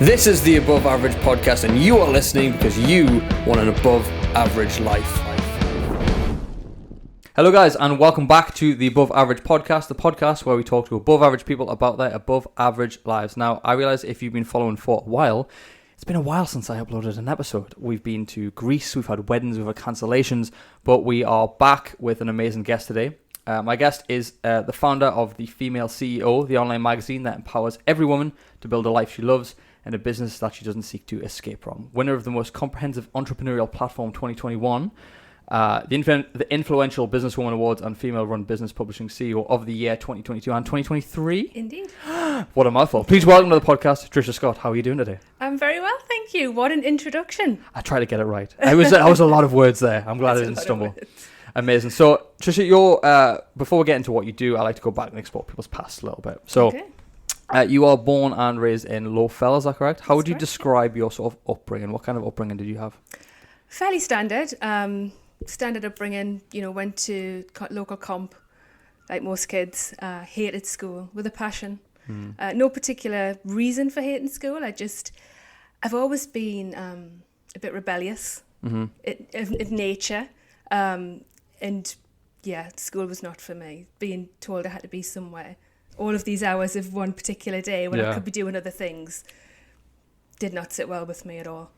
This is the Above Average Podcast, and you are listening because you want an above average life. Hello guys, and welcome back to the Above Average Podcast, the podcast where we talk to above average people about their above average lives. Now, I realise if you've been following for a while, it's been a while since I uploaded an episode. We've been to Greece, we've had weddings, we've had cancellations, but we are back with an amazing guest today. My guest is the founder of The Female CEO, the online magazine that empowers every woman to build a life she loves and a business that she doesn't seek to escape from. Winner of the most comprehensive entrepreneurial platform 2021, the influential businesswoman awards and female-run business publishing CEO of the year 2022 and 2023. Indeed. What a mouthful. Please welcome to the podcast, Tricia Scott. How are you doing today? I'm very well, thank you. What an introduction. I tried to get it right. I was a lot of words there. I'm glad I didn't stumble. Amazing. So, Tricia, before we get into what you do, I like to go back and explore people's past a little bit. So, okay. You are born and raised in Lowfell, is that correct? How would you correct, describe your sort of upbringing? What kind of upbringing did you have? Fairly standard. Standard upbringing, went to local comp, like most kids, hated school with a passion. No particular reason for hating school. I've always been a bit rebellious of nature. And yeah, school was not for me. Being told I had to be somewhere all of these hours of one particular day when I could be doing other things did not sit well with me at all.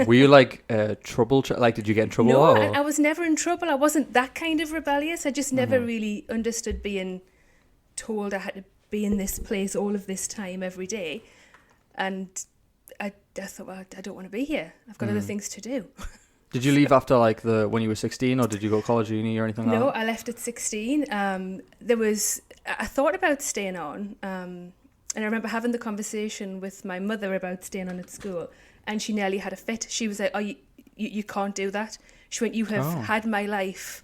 Were you like trouble? Did you get in trouble? No, I was never in trouble. I wasn't that kind of rebellious. I just never really understood being told I had to be in this place all of this time every day. And I thought, well, I don't want to be here. I've got other things to do. Did you leave after when you were 16, or did you go to college, uni, or anything like that? No, I left at 16. I thought about staying on, and I remember having the conversation with my mother about staying on at school, and she nearly had a fit. She was like, "Oh, you can't do that." She went, "You have had my life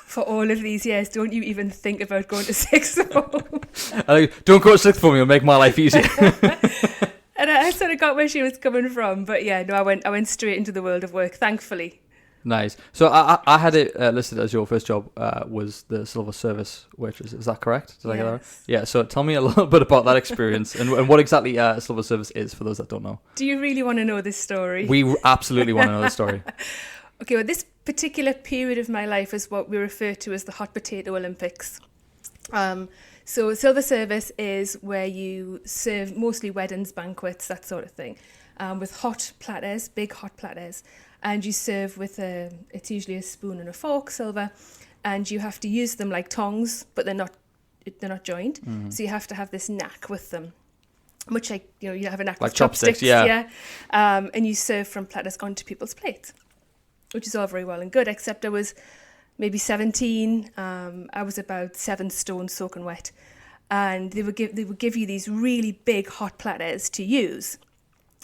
for all of these years. Don't you even think about going to sixth form?" Don't go to sixth form. You'll make my life easier. And I sort of got where she was coming from, but yeah, no, I went straight into the world of work, thankfully. Nice. So I had it listed as your first job was the silver service waitress. Is that correct? Did I get that right? Yeah. So tell me a little bit about that experience and what exactly silver service is for those that don't know. Do you really want to know this story? We absolutely want to know the story. Okay, well, this particular period of my life is what we refer to as the hot potato Olympics. So silver service is where you serve mostly weddings, banquets, that sort of thing, with hot platters, big hot platters. And you serve with it's usually a spoon and a fork, silver, and you have to use them like tongs, but they're not joined. So you have to have this knack with them, much like you have a knack like with chopsticks, yeah. And you serve from platters onto people's plates, which is all very well and good. Except I was maybe 17. I was about 7 stone soaking wet, and they would give you these really big hot platters to use.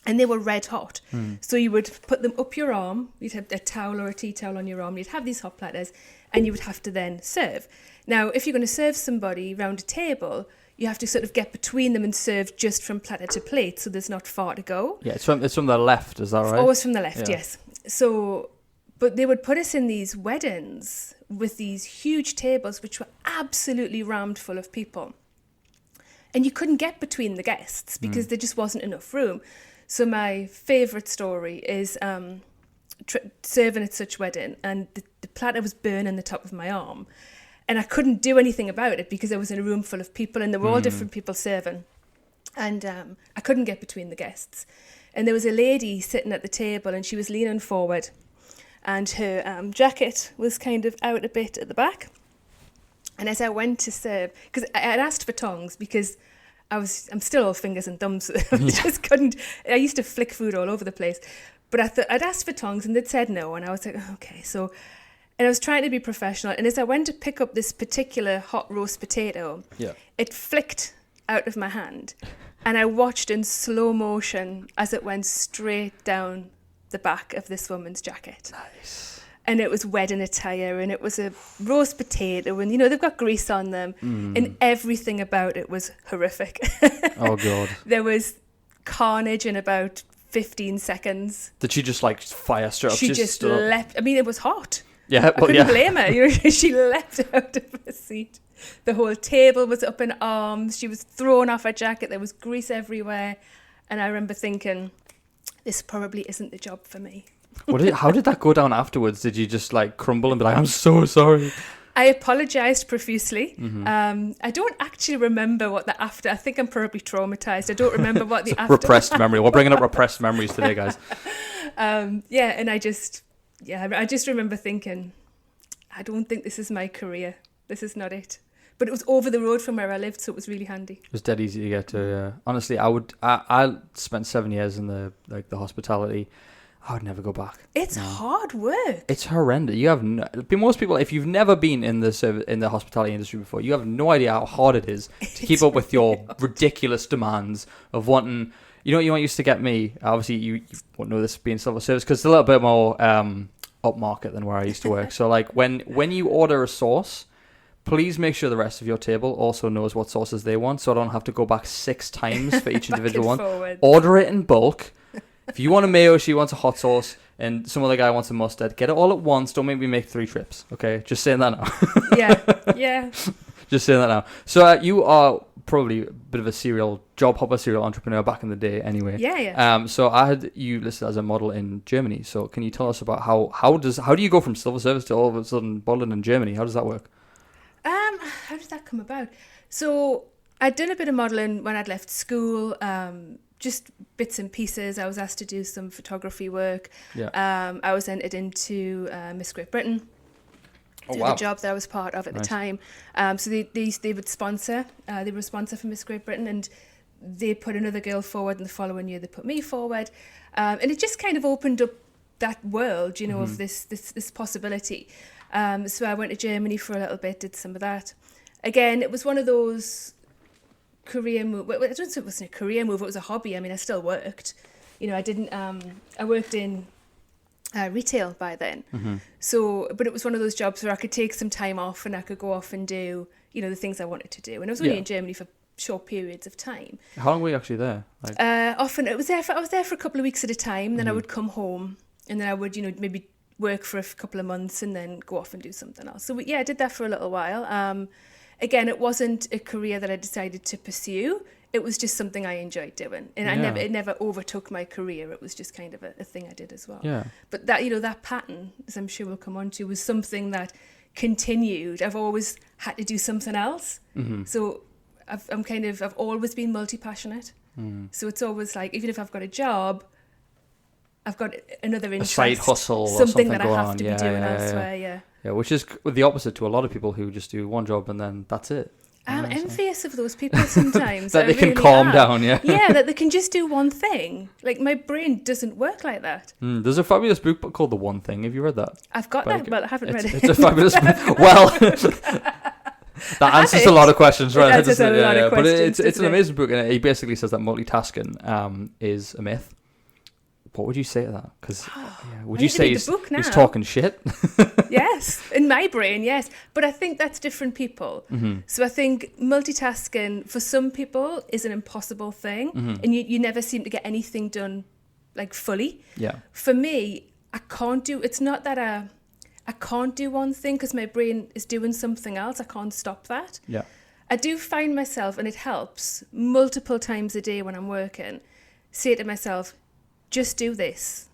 And they were red hot. So you would put them up your arm. You'd have a towel or a tea towel on your arm. You'd have these hot platters and you would have to then serve. Now, if you're going to serve somebody round a table, you have to sort of get between them and serve just from platter to plate. So there's not far to go. Yeah, it's from the left. Is that right? Always from the left, yes. So, but they would put us in these weddings with these huge tables, which were absolutely rammed full of people. And you couldn't get between the guests because there just wasn't enough room. So my favourite story is serving at such wedding, and the platter was burning the top of my arm, and I couldn't do anything about it because I was in a room full of people, and there were all different people serving, and I couldn't get between the guests. And there was a lady sitting at the table, and she was leaning forward, and her jacket was kind of out a bit at the back. And as I went to serve, because I had asked for tongs because I'm still all fingers and thumbs. Just couldn't. I used to flick food all over the place, but I'd asked for tongs and they'd said no, and I was like, okay. So, and I was trying to be professional. And as I went to pick up this particular hot roast potato, it flicked out of my hand, and I watched in slow motion as it went straight down the back of this woman's jacket. Nice. And it was wedding attire, and it was a roast potato, and they've got grease on them, and everything about it was horrific. Oh God! There was carnage in about 15 seconds. Did she just fire straight up? She just leapt. I mean, it was hot. Yeah, I couldn't blame her. She leapt out of her seat. The whole table was up in arms. She was thrown off her jacket. There was grease everywhere. And I remember thinking, this probably isn't the job for me. How did that go down afterwards? Did you just like crumble and be like, I'm so sorry? I apologised profusely. Mm-hmm. I don't actually remember what the after. I think I'm probably traumatised. I don't remember what the after. Repressed memory. We're bringing up repressed memories today, guys. And I just remember thinking, I don't think this is my career. This is not it. But it was over the road from where I lived, so it was really handy. It was dead easy to get to. Honestly, I spent 7 years in the hospitality. I would never go back. It's hard work. It's horrendous. You have most people, if you've never been in the hospitality industry before, you have no idea how hard it is to keep up with your ridiculous demands of wanting. You know what used to get me? Obviously, you won't know this being civil service because it's a little bit more upmarket than where I used to work. So like when you order a sauce, please make sure the rest of your table also knows what sauces they want, so I don't have to go back 6 times for each individual one. Forward. Order it in bulk. If you want a mayo, she wants a hot sauce, and some other guy wants a mustard, get it all at once. Don't make me make 3 trips, okay? Just saying that now. Yeah. Just saying that now. So you are probably a bit of a serial entrepreneur back in the day anyway. Yeah. So I had you listed as a model in Germany. So can you tell us about how do you go from civil service to all of a sudden modeling in Germany? How does that work? How did that come about? So I'd done a bit of modelling when I'd left school, just bits and pieces. I was asked to do some photography work. Yeah. I was entered into Miss Great Britain through the job that I was part of at the time. So they would sponsor. They were a sponsor for Miss Great Britain, and they put another girl forward, and the following year they put me forward. And it just kind of opened up that world, of this possibility. So I went to Germany for a little bit, did some of that. Again, it was one of those career move. Well, I don't say it wasn't a career move, it was a hobby. I mean, I still worked. I worked in retail by then. Mm-hmm. So, but it was one of those jobs where I could take some time off and I could go off and do, the things I wanted to do. And I was only in Germany for short periods of time. How long were you actually there? Often I was there for a couple of weeks at a time. Then I would come home, and then I would, maybe work for a couple of months and then go off and do something else. So I did that for a little while. Again, it wasn't a career that I decided to pursue. It was just something I enjoyed doing, and it never overtook my career. It was just kind of a thing I did as well. Yeah. But that that pattern, as I'm sure we'll come on to, was something that continued. I've always had to do something else. Mm-hmm. So I've always been multi-passionate. Mm. So it's always like, even if I've got a job, I've got another interest, a side hustle, something or that I have to be doing elsewhere. Yeah, which is the opposite to a lot of people who just do one job and then that's it. I'm envious of those people sometimes. that they can calm down, yeah. Yeah, that they can just do one thing. Like, my brain doesn't work like that. There's a fabulous book called The One Thing. Have you read that? I've got that, but I haven't read it. It's a fabulous book. Well, that answers a lot of questions, right? It answers a lot of questions, but it's an amazing book, and he basically says that multitasking is a myth. What would you say to that? Because would you say he's talking shit? Yes, in my brain, yes. But I think that's different people. Mm-hmm. So I think multitasking for some people is an impossible thing, and you never seem to get anything done like fully. Yeah. For me, I can't do. It's not that I can't do one thing because my brain is doing something else. I can't stop that. Yeah. I do find myself, and it helps multiple times a day when I'm working, say to myself, just do this,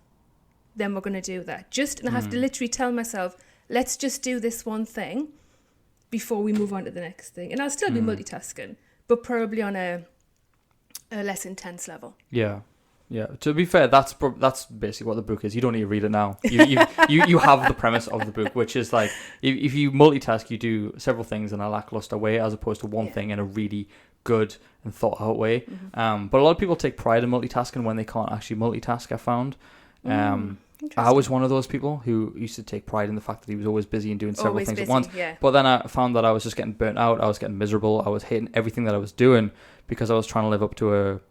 then we're going to do that. And I have to literally tell myself, let's just do this one thing before we move on to the next thing. And I'll still be multitasking, but probably on a less intense level. Yeah. Yeah. To be fair, that's basically what the book is. You don't need to read it now. You have the premise of the book, which is like, if you multitask, you do several things in a lackluster way, as opposed to one thing in a really good and thought out way. But a lot of people take pride in multitasking when they can't actually multitask, I found. I was one of those people who used to take pride in the fact that he was always busy and doing several things at once. Yeah. But then I found that I was just getting burnt out. I was getting miserable. I was hating everything that I was doing because I was trying to live up to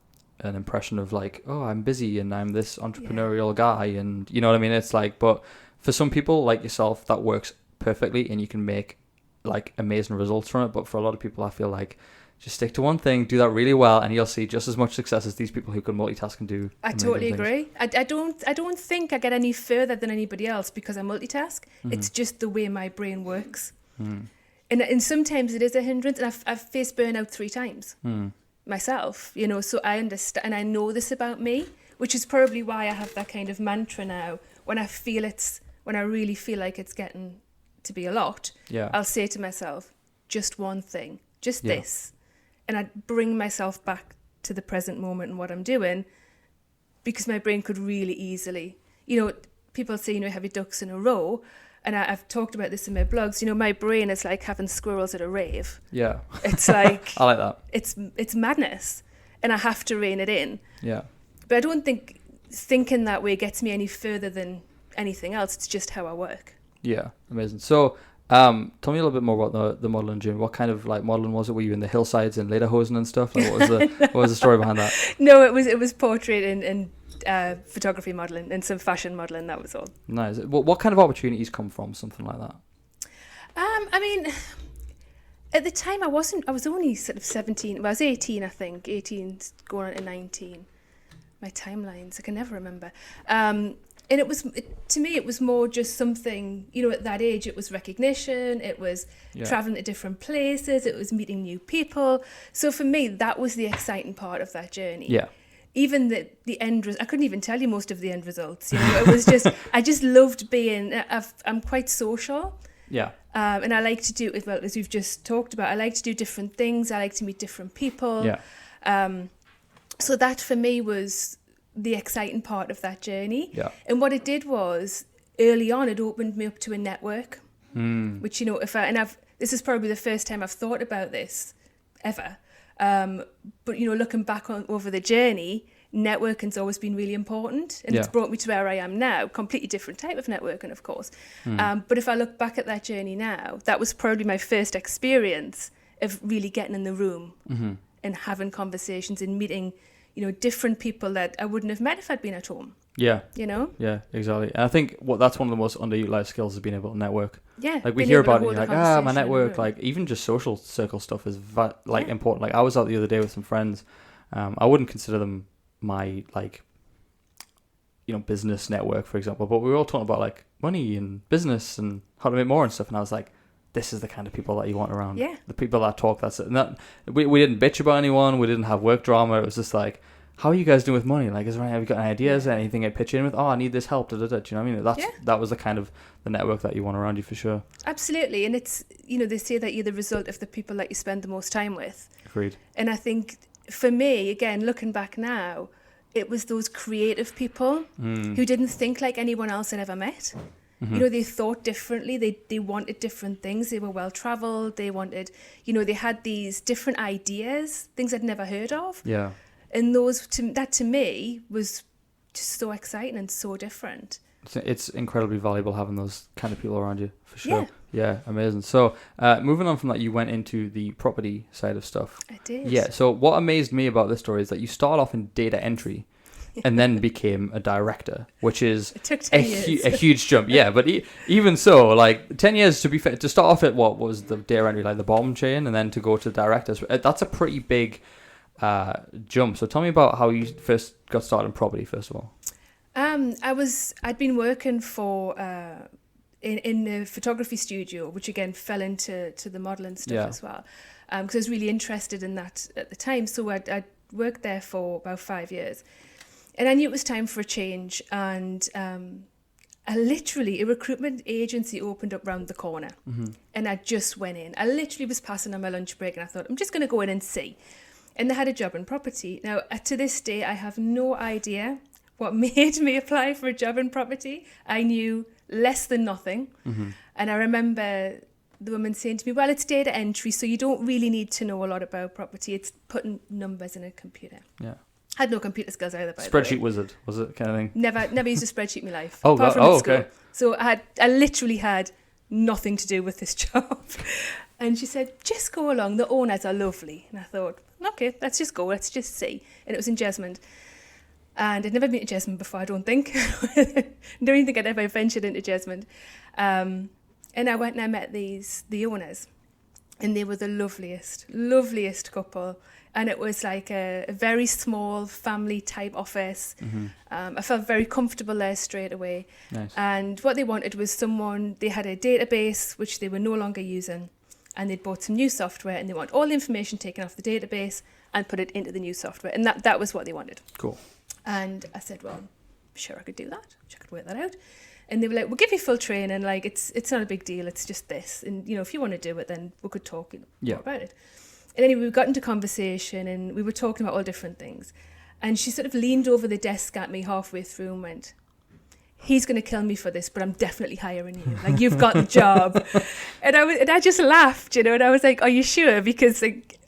an impression of like, oh, I'm busy and I'm this entrepreneurial guy, and you know what I mean? It's like, but for some people like yourself, that works perfectly and you can make like amazing results from it. But for a lot of people, I feel like, just stick to one thing, do that really well, and you'll see just as much success as these people who can multitask and do. I totally agree. I don't think I get any further than anybody else because I multitask. It's just the way my brain works. And sometimes it is a hindrance, and I've faced burnout 3 times. myself, you know, so I understand and I know this about me, which is probably why I have that kind of mantra now. When I really feel like it's getting to be a lot, I'll say to myself, just one thing, just this. And I bring myself back to the present moment and what I'm doing, because my brain could really easily, you know, people say, you know, have your ducks in a row. And I've talked about this in my blogs. You know, my brain is like having squirrels at a rave. Yeah. It's like... I like that. It's madness. And I have to rein it in. Yeah. But I don't think thinking that way gets me any further than anything else. It's just how I work. Yeah, amazing. So tell me a little bit more about the modelling journey. What kind of like modelling was it? Were you in the hillsides and lederhosen and stuff? Like, what was the story behind that? No, it was portrait and photography modelling and some fashion modelling. That was all. Nice. What kind of opportunities come from something like that? I mean, at the time I was only sort of 17. Well, I was 18, I think. 18 going on to 19. My timelines, I can never remember. And to me, it was more just something, you know, at that age, it was recognition, it was traveling to different places, it was meeting new people. So for me, that was the exciting part of that journey. Yeah. Even the end I couldn't even tell you most of the end results. You know, it was just, I just loved being, I'm quite social. Yeah. And I like to do, well, as we've just talked about, I like to do different things. I like to meet different people. Yeah. So that for me was the exciting part of that journey. Yeah. And what it did was, early on, it opened me up to a network, which, you know, this is probably the first time I've thought about this ever. But, you know, looking back over the journey, networking's always been really important, and it's brought me to where I am now. Completely different type of networking, of course. But if I look back at that journey now, that was probably my first experience of really getting in the room and having conversations and meeting, you know, different people that I wouldn't have met if I'd been at home. Yeah. You know? Yeah, exactly. And I think that's one of the most underutilized skills is being able to network. Yeah. Like we hear about it, and you're like, my network, like even just social circle stuff is important. Like I was out the other day with some friends. I wouldn't consider them my like, you know, business network, for example, but we were all talking about like money and business and how to make more and stuff. And I was like, this is the kind of people that you want around. Yeah. The people that talk. That's it. And that we didn't bitch about anyone. We didn't have work drama. It was just like, how are you guys doing with money? Like, have you got any ideas? Anything I pitch in with? Oh, I need this help. Da, da, da. Do you know what I mean? That was the kind of the network that you want around you for sure. Absolutely. And it's, you know, they say that you're the result of the people that you spend the most time with. Agreed. And I think for me, again, looking back now, it was those creative people who didn't think like anyone else I'd ever met. You know, they thought differently. They wanted different things. They were well traveled. They wanted, you know, they had these different ideas, things I'd never heard of. Yeah. And that to me was just so exciting and so different. It's incredibly valuable having those kind of people around you, for sure. Yeah, amazing. So moving on from that, you went into the property side of stuff. I did. Yeah, so what amazed me about this story is that you start off in data entry and then became a director, which is it took 10 years. A huge jump. Yeah, but even so, like 10 years to be fair, to start off at what was the data entry, like the bottom chain, and then to go to directors, that's a pretty big jump. So tell me about how you first got started in property, first of all. I'd been working for in a photography studio, which again fell into the modelling stuff as well, because I was really interested in that at the time. So I worked there for about 5 years, and I knew it was time for a change. And a recruitment agency opened up round the corner, and I just went in. I literally was passing on my lunch break, and I thought, I'm just going to go in and see. And they had a job in property. Now, to this day, I have no idea what made me apply for a job in property. I knew less than nothing. And I remember the woman saying to me, well, it's data entry, so you don't really need to know a lot about property. It's putting numbers in a computer. Yeah. I had no computer skills either, by the way. Spreadsheet wizard, was it, kind of thing? Never used a spreadsheet in my life. Apart from school. Okay. So I literally had nothing to do with this job. And she said, just go along. The owners are lovely. And I thought, okay, let's just go. Let's just see. And it was in Jesmond. And I'd never been to Jesmond before, I don't think. I don't even think I'd ever ventured into Jesmond. And I went and I met the owners. And they were the loveliest couple. And it was like a very small family type office. I felt very comfortable there straight away. Nice. And what they wanted was they had a database which they were no longer using. And they'd bought some new software and they want all the information taken off the database and put it into the new software. And that was what they wanted. Cool. And I said, well, sure, I could do that. Sure, I could work that out. And they were like, we'll give you full training. Like, it's not a big deal. It's just this. And, you know, if you want to do it, then we could talk more about it. And anyway, we got into conversation and we were talking about all different things. And she sort of leaned over the desk at me halfway through and went, he's going to kill me for this, but I'm definitely hiring you. Like, you've got the job. And I just laughed, you know, and I was like, are you sure? Because like,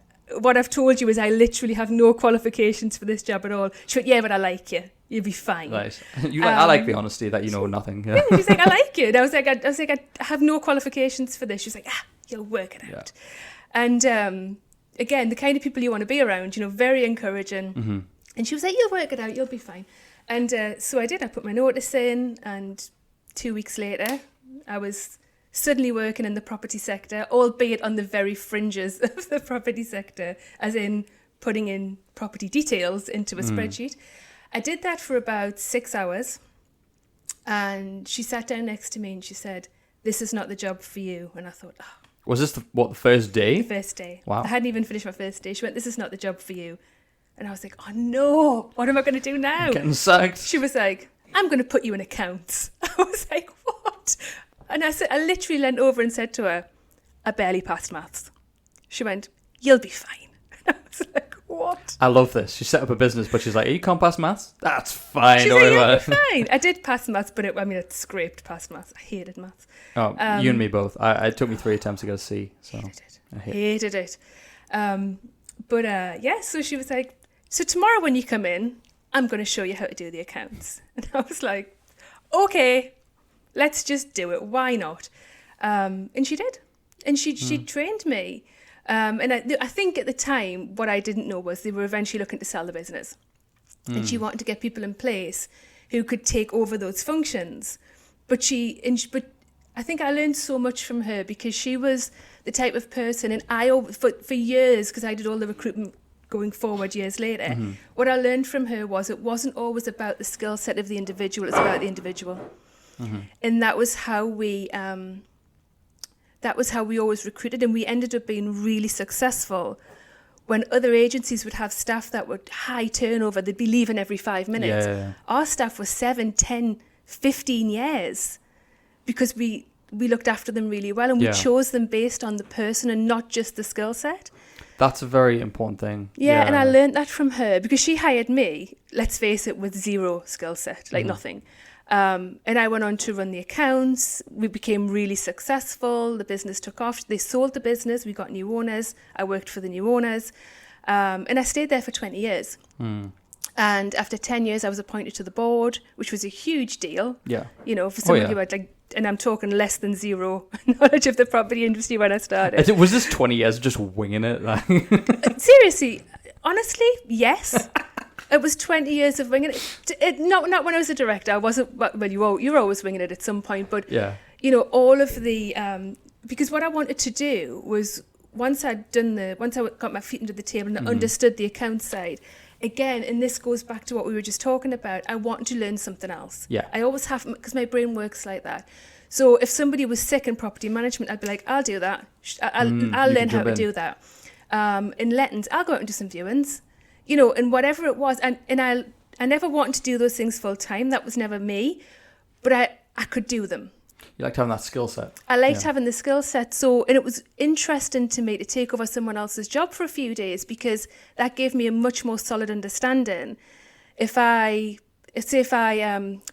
what I've told you is I literally have no qualifications for this job at all. She went, yeah, but I like you. You'll be fine. Nice. I like the honesty that you know nothing. Yeah. Yeah, she's like, I like you. And I was like, I have no qualifications for this. She's like, you'll work it out. Yeah. And again, the kind of people you want to be around, you know, very encouraging. Mm-hmm. And she was like, you'll work it out, you'll be fine. And so I did. I put my notice in, and 2 weeks later, I was suddenly working in the property sector, albeit on the very fringes of the property sector, as in putting in property details into a spreadsheet. I did that for about 6 hours, and she sat down next to me and she said, this is not the job for you. And I thought, Was this the first day? The first day. Wow. I hadn't even finished my first day. She went, this is not the job for you. And I was like, oh no, what am I going to do now? Getting sacked. She was like, I'm going to put you in accounts. I was like, what? And I literally leant over and said to her, I barely passed maths. She went, you'll be fine. And I was like, what? I love this. She set up a business, but she's like, you can't pass maths? That's fine. She's Don't like, worry about you'll it. be fine. I did pass maths, but I scraped past maths. I hated maths. Oh, you and me both. It took me 3 attempts to get a C. So Hated it. So she was like, so tomorrow when you come in, I'm going to show you how to do the accounts. And I was like, okay, let's just do it. Why not? And she did. And she trained me. And I think at the time, what I didn't know was they were eventually looking to sell the business. And she wanted to get people in place who could take over those functions. But I think I learned so much from her because she was the type of person, and for years, because I did all the recruitment going forward years later, what I learned from her was it wasn't always about the skill set of the individual, it's about the individual. And that was how we always recruited, and we ended up being really successful. When other agencies would have staff that were high turnover, they'd be leaving every 5 minutes. Yeah. Our staff was 7, 10, 15 years because we looked after them really well, and we chose them based on the person and not just the skill set. That's a very important thing. Yeah, and I learned that from her because she hired me, let's face it, with zero skill set, like nothing. And I went on to run the accounts. We became really successful. The business took off. They sold the business. We got new owners. I worked for the new owners. And I stayed there for 20 years. And after 10 years, I was appointed to the board, which was a huge deal. Yeah. You know, for someone who had and I'm talking less than zero knowledge of the property industry when I started. Was this 20 years just winging it? Seriously, honestly, yes. It was 20 years of winging it. Not when I was a director. I wasn't. Well, you're always winging it at some point. But you know, all of the because what I wanted to do was once I got my feet under the table and I understood the account side. Again, and this goes back to what we were just talking about, I wanted to learn something else. Yeah. I always have, because my brain works like that. So if somebody was sick in property management, I'd be like, I'll do that. I'll learn how to do that. In lettings, I'll go out and do some viewings. You know, and whatever it was. And I never wanted to do those things full time. That was never me. But I could do them. You liked having that skill set. I liked having the skill set. So, and it was interesting to me to take over someone else's job for a few days because that gave me a much more solid understanding. If I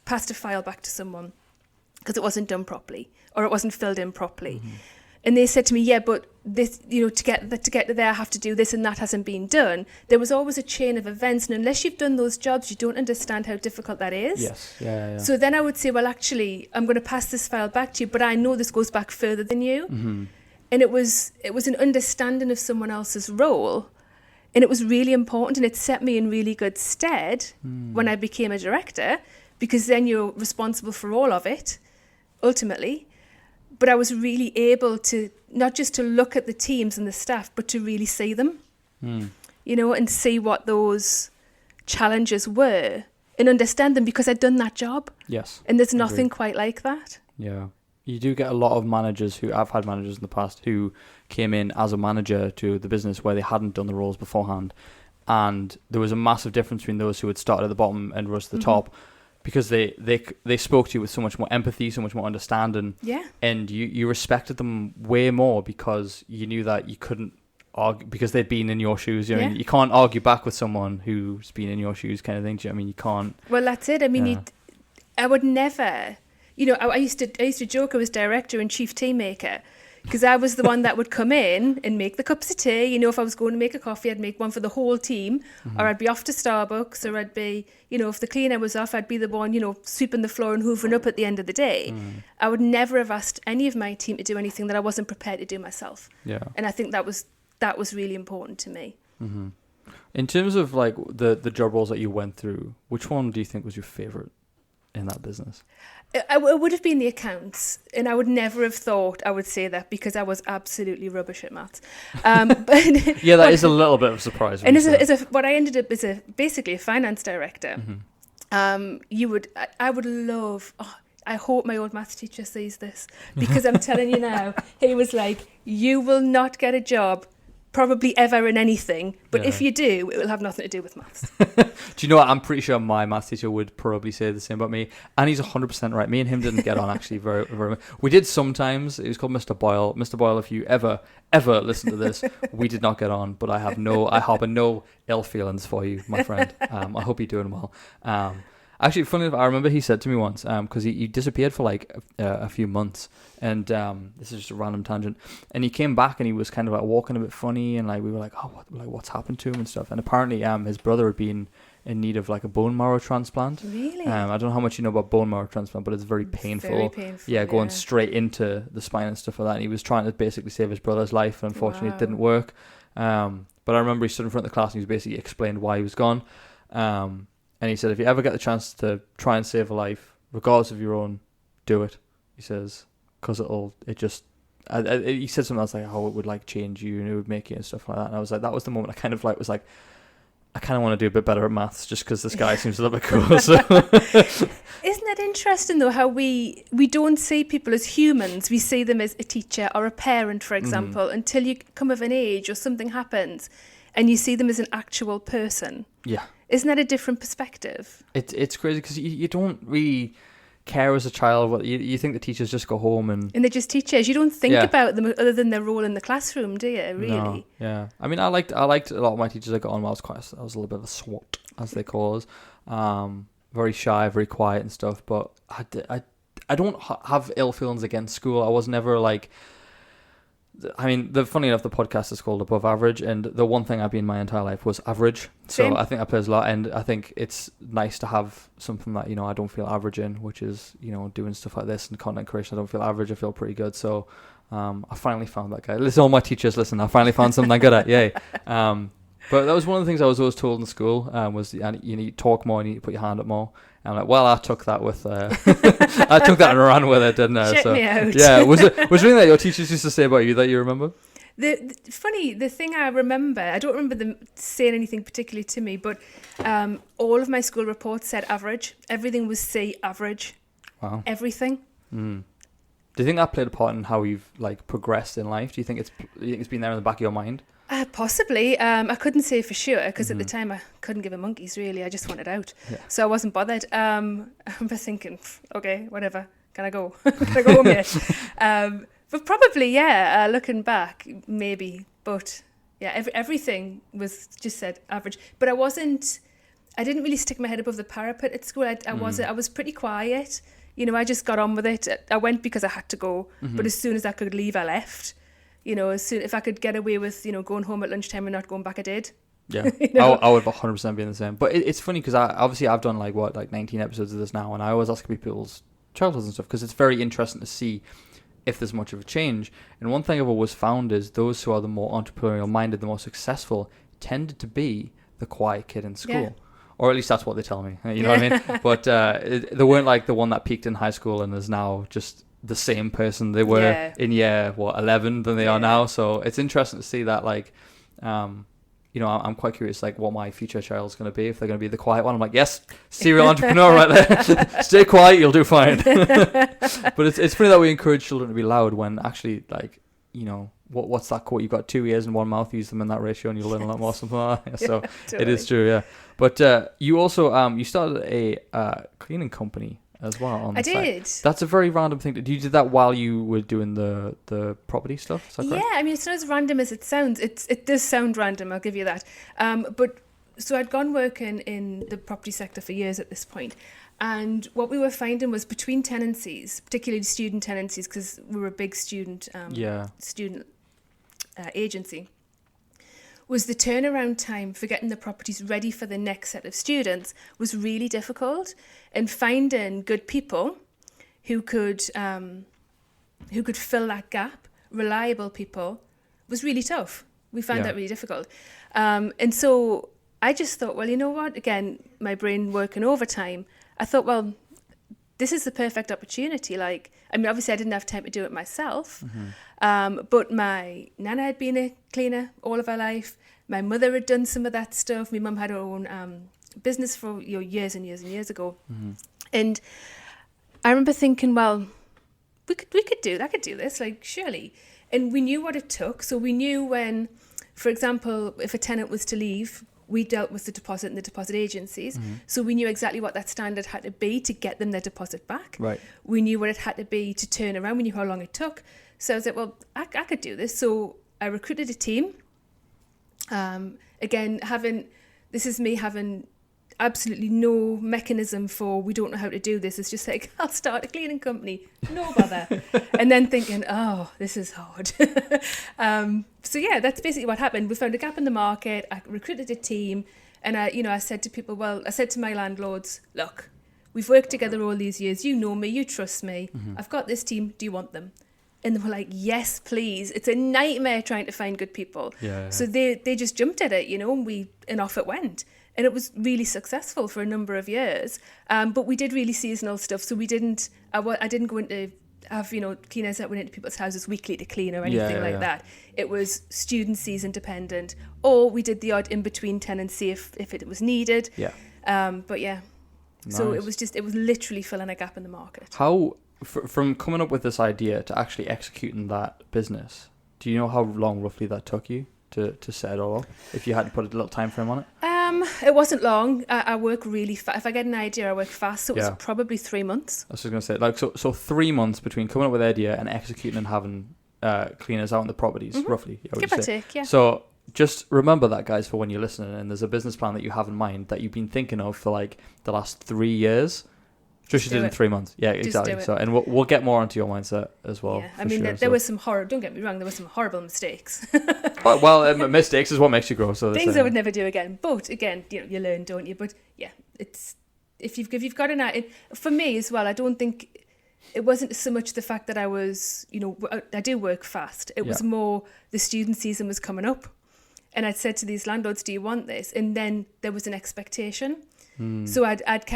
passed a file back to someone because it wasn't done properly or it wasn't filled in properly, and they said to me, yeah, but this, you know, to get to there, I have to do this and that hasn't been done. There was always a chain of events. And unless you've done those jobs, you don't understand how difficult that is. Yes. Yeah. So then I would say, well, actually, I'm going to pass this file back to you, but I know this goes back further than you. And it was an understanding of someone else's role. And it was really important. And it set me in really good stead when I became a director, because then you're responsible for all of it, ultimately. But I was really able to, not just to look at the teams and the staff, but to really see them, you know, and see what those challenges were and understand them because I'd done that job. Yes. And there's nothing quite like that. Yeah. You do get a lot of managers I've had managers in the past who came in as a manager to the business where they hadn't done the roles beforehand. and there was a massive difference between those who had started at the bottom and rose to the top, because they spoke to you with so much more empathy, so much more understanding, and you respected them way more because you knew that you couldn't argue because they'd been in your shoes. You know, you can't argue back with someone who's been in your shoes, kind of thing. Do you know what I mean? You can't. Well, that's it. I mean, I would never. You know, I used to joke I was director and chief tea maker, because I was the one that would come in and make the cups of tea. You know, if I was going to make a coffee, I'd make one for the whole team, or I'd be off to Starbucks, or I'd be, you know, if the cleaner was off, I'd be the one, you know, sweeping the floor and hoovering up at the end of the day. I would never have asked any of my team to do anything that I wasn't prepared to do myself. Yeah. And I think that was really important to me. In terms of like the job roles that you went through, which one do you think was your favourite in that business? It would have been the accounts, and I would never have thought I would say that because I was absolutely rubbish at maths. But that is a little bit of a surprise. And what I ended up as basically a finance director. I would love. Oh, I hope my old maths teacher sees this, because I'm telling you now, he was like, "You will not get a job probably ever in anything, but if you do, it will have nothing to do with maths." Do you know what? I'm pretty sure my maths teacher would probably say the same about me, and he's 100% right. Me and him didn't get on actually very, very much. We did sometimes. It was called Mr. Boyle. Mr. Boyle, if you ever listen to this, we did not get on, but I harbor no ill feelings for you, my friend. I hope you're doing well. Actually, funny enough, I remember he said to me once, because he disappeared for like a few months, and this is just a random tangent, and he came back and he was kind of like walking a bit funny, and like we were like, oh, what's happened to him and stuff, and apparently his brother had been in need of like a bone marrow transplant. Really? I don't know how much you know about bone marrow transplant, but it's very painful. Very painful. Yeah, going straight into the spine and stuff like that, and he was trying to basically save his brother's life, and unfortunately it didn't work. But I remember he stood in front of the class and he was basically explained why he was gone. And he said, if you ever get the chance to try and save a life, regardless of your own, do it. He says, because he said something else like how it would like change you and it would make you and stuff like that. And I was like, that was the moment I kind of like was like, I kind of want to do a bit better at maths just because this guy seems a little bit cool. So. Isn't it interesting though how we don't see people as humans? We see them as a teacher or a parent, for example, until you come of an age or something happens and you see them as an actual person. Yeah. Isn't that a different perspective? It's crazy because you don't really care as a child. What you think the teachers just go home and they're just teachers. You don't think about them other than their role in the classroom, do you? Really? No, yeah. I mean, I liked a lot of my teachers I got on. I was a little bit of a swot, as they call us. Very shy, very quiet and stuff. But I don't have ill feelings against school. I was never like. I mean, funny enough, the podcast is called Above Average, and the one thing I've been my entire life was average. So Same. I think that plays a lot, and I think it's nice to have something that, you know, I don't feel average in, which is, you know, doing stuff like this and content creation. I don't feel average. I feel pretty good. So I finally found that guy. Listen, all my teachers, listen, I finally found something I'm good at. Yay. But that was one of the things I was always told in school, was you need to talk more, you need to put your hand up more. And I'm like, well, I took that with, I took that and ran with it, didn't I? Check me out. Yeah, was there anything that your teachers used to say about you that you remember? The thing I remember, I don't remember them saying anything particularly to me, but all of my school reports said average. Everything was C, average. Wow. Everything. Do you think that played a part in how you've like progressed in life? Do you think it's been there in the back of your mind? Possibly. I couldn't say for sure because at the time I couldn't give a monkey's really. I just wanted out. Yeah. So I wasn't bothered. I remember thinking, okay, whatever. Can I go? Can I go home yet? But probably, yeah, looking back, maybe. But yeah, everything was just said average. But I didn't really stick my head above the parapet at school. I was pretty quiet. You know, I just got on with it. I went because I had to go. But as soon as I could leave, I left. You know, if I could get away with, you know, going home at lunchtime and not going back, I did. Yeah, you know? I would 100% be in the same. But it's funny because I've done like 19 episodes of this now, and I always ask people's childhoods and stuff because it's very interesting to see if there's much of a change. And one thing I've always found is those who are the more entrepreneurial minded, the more successful, tended to be the quiet kid in school. Yeah. Or at least that's what they tell me. You know what I mean? But they weren't like the one that peaked in high school and is now just the same person they were in year 11 than they are now. So it's interesting to see that, like, you know, I'm quite curious like what my future child's going to be, if they're going to be the quiet one. I'm like, yes, serial entrepreneur right there. Stay quiet, you'll do fine. But it's funny that we encourage children to be loud when actually, like, you know, what's that quote? You've got 2 ears and one mouth. Use them in that ratio, and you'll learn a lot more. Something like that. So totally. it is true. Yeah. But you also you started a cleaning company as well on the I side. did. That's a very random thing. You did that while you were doing the property stuff? Is that correct? Yeah, I mean, it's not as random as it sounds. It does sound random, I'll give you that. But so I'd gone working in the property sector for years at this point, and what we were finding was between tenancies, particularly student tenancies, because we were a big student agency, was the turnaround time for getting the properties ready for the next set of students was really difficult, and finding good people who could fill that gap, reliable people, was really tough. We found that really difficult. And so I just thought, well, you know what? Again, my brain working overtime. I thought, well, this is the perfect opportunity. Like, I mean, obviously I didn't have time to do it myself, but my nana had been a cleaner all of her life. My mother had done some of that stuff. My mum had her own business for years and years and years ago. And I remember thinking, well, I could do this, like, surely. And we knew what it took. So we knew when, for example, if a tenant was to leave, we dealt with the deposit and the deposit agencies. So we knew exactly what that standard had to be to get them their deposit back. Right. We knew what it had to be to turn around. We knew how long it took. So I was like, well, I could do this. So I recruited a team. Again, this is me having absolutely no mechanism for, we don't know how to do this. It's just like, I'll start a cleaning company, no bother. And then thinking, oh, this is hard. So yeah, that's basically what happened. We found a gap in the market. I recruited a team, and I said to people, I said to my landlords, look, we've worked together all these years. You know me, you trust me. I've got this team. Do you want them? And they were like, yes, please. It's a nightmare trying to find good people. Yeah. So they just jumped at it, and off it went. And it was really successful for a number of years. But we did really seasonal stuff. So I didn't go into have, cleaners that went into people's houses weekly to clean or anything like that. It was student season dependent. Or we did the odd in-between tenancy if it was needed. Yeah. But yeah. Nice. So it was literally filling a gap in the market. How, from coming up with this idea to actually executing that business, do you know how long roughly that took you to set it all up? If you had to put a little time frame on it? It wasn't long. I work really fast. If I get an idea, I work fast. So it was probably 3 months. I was just going to say, so 3 months between coming up with the idea and executing and having cleaners out in the properties, roughly. Give or take, yeah. So just remember that, guys, for when you're listening, and there's a business plan that you have in mind that you've been thinking of for like the last 3 years. Tricia did in 3 months. Yeah, exactly. So, and we'll get more onto your mindset as well. Yeah, I mean, there was some horror. Don't get me wrong. There were some horrible mistakes. Mistakes is what makes you grow. So things I would never do again. But again, you learn, don't you? But yeah, it's if you've got an eye. For me as well, I don't think it wasn't so much the fact that I was, I do work fast. It was more the student season was coming up, and I'd said to these landlords, "Do you want this?" And then there was an expectation. So I'd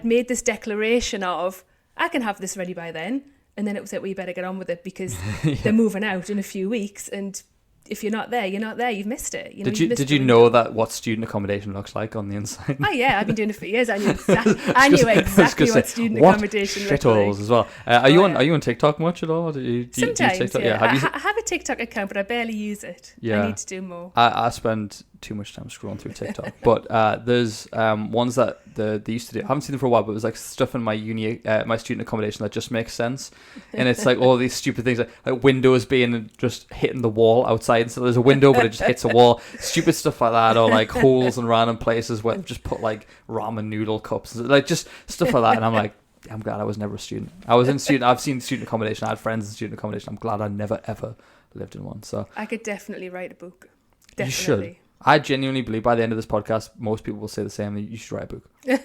made this declaration of, I can have this ready by then. And then it was like, well, you better get on with it because they're moving out in a few weeks. And if you're not there, you're not there. You've missed it. Did you know that what student accommodation looks like on the inside? Oh, yeah. I've been doing it for years. I knew exactly what student accommodation looked like. Shitholes as well. Are you on TikTok much at all? Sometimes, TikTok? yeah. I have a TikTok account, but I barely use it. Yeah. I need to do more. I spend too much time scrolling through TikTok. But there's ones that they used to do. I haven't seen them for a while, but it was like stuff in my my student accommodation that just makes sense. And it's like all these stupid things like windows being just hitting the wall outside. So there's a window, but it just hits a wall. Stupid stuff like that, or like holes in random places where they've just put like ramen noodle cups, like just stuff like that. And I'm like, I'm glad I was never a student. I've seen student accommodation. I had friends in student accommodation. I'm glad I never ever lived in one. So I could definitely write a book. Definitely. You should. I genuinely believe by the end of this podcast, most people will say the same. You should write a book. So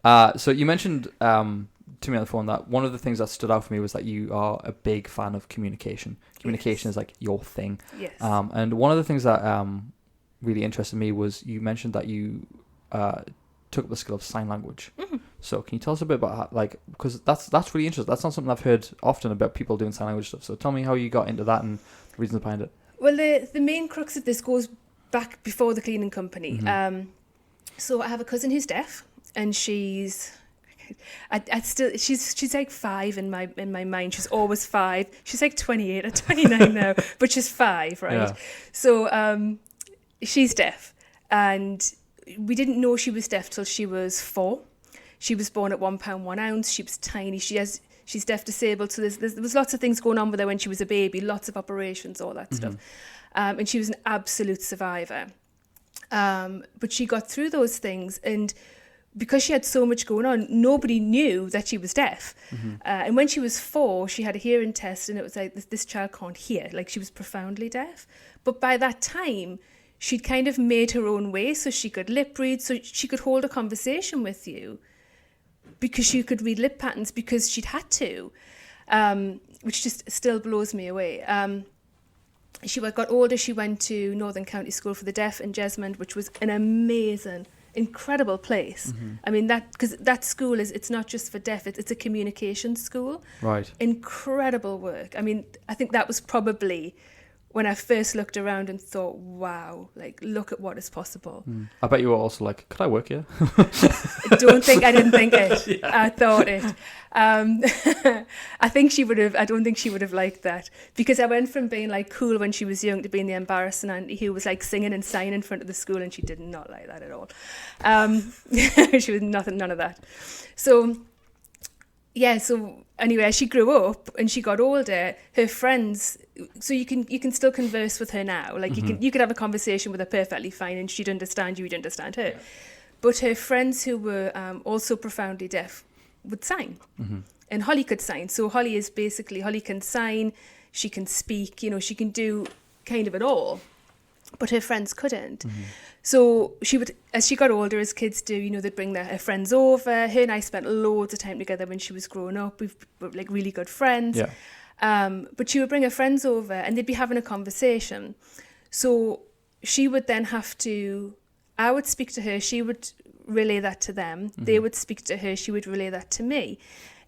100%. So you mentioned to me on the phone that one of the things that stood out for me was that you are a big fan of communication. Communication is like your thing. Yes. And one of the things that really interested me was you mentioned that you took up the skill of sign language. Mm-hmm. So can you tell us a bit about how, because that's really interesting. That's not something I've heard often about people doing sign language stuff. So tell me how you got into that and the reasons behind it. Well, the main crux of this goes back before the cleaning company. Mm-hmm. So I have a cousin who's deaf, and she's I still, she's like 5 in my mind. She's always 5. She's like 28 or 29 now, but she's 5, right? Yeah. So she's deaf, and we didn't know she was deaf till she was 4. She was born at 1 pound 1 ounce. She was tiny. She's deaf disabled. So there was lots of things going on with her when she was a baby. Lots of operations, all that stuff. And she was an absolute survivor. But she got through those things, and because she had so much going on, nobody knew that she was deaf. And when she was 4, she had a hearing test, and it was like, this child can't hear. Like, she was profoundly deaf. But by that time, she'd kind of made her own way, so she could lip read, so she could hold a conversation with you because she could read lip patterns because she'd had to, which just still blows me away. She got older, she went to Northern County School for the Deaf in Jesmond, which was an amazing, incredible place. I mean, because that school it's not just for deaf, it's a communication school. Right. Incredible work. I mean, I think that was probably when I first looked around and thought, wow, like, look at what is possible. I bet you were also like, could I work here? I didn't think it. Yeah. I thought it. I don't think she would have liked that, because I went from being like cool when she was young to being the embarrassing auntie who was like singing and signing in front of the school, and she did not like that at all. She was none of that. So anyway, as she grew up and she got older, her friends, so you can still converse with her now. Like, you could have a conversation with her perfectly fine, and she'd understand you, you'd understand her. Yeah. But her friends who were also profoundly deaf would sign. And Holly could sign. So Holly can sign, she can speak, she can do kind of it all. But her friends couldn't. So she would, as she got older, as kids do, they'd bring her friends over. Her and I spent loads of time together when she was growing up. We were like really good friends. Yeah. But she would bring her friends over, and they'd be having a conversation. So she would then I would speak to her, she would relay that to them. They would speak to her, she would relay that to me.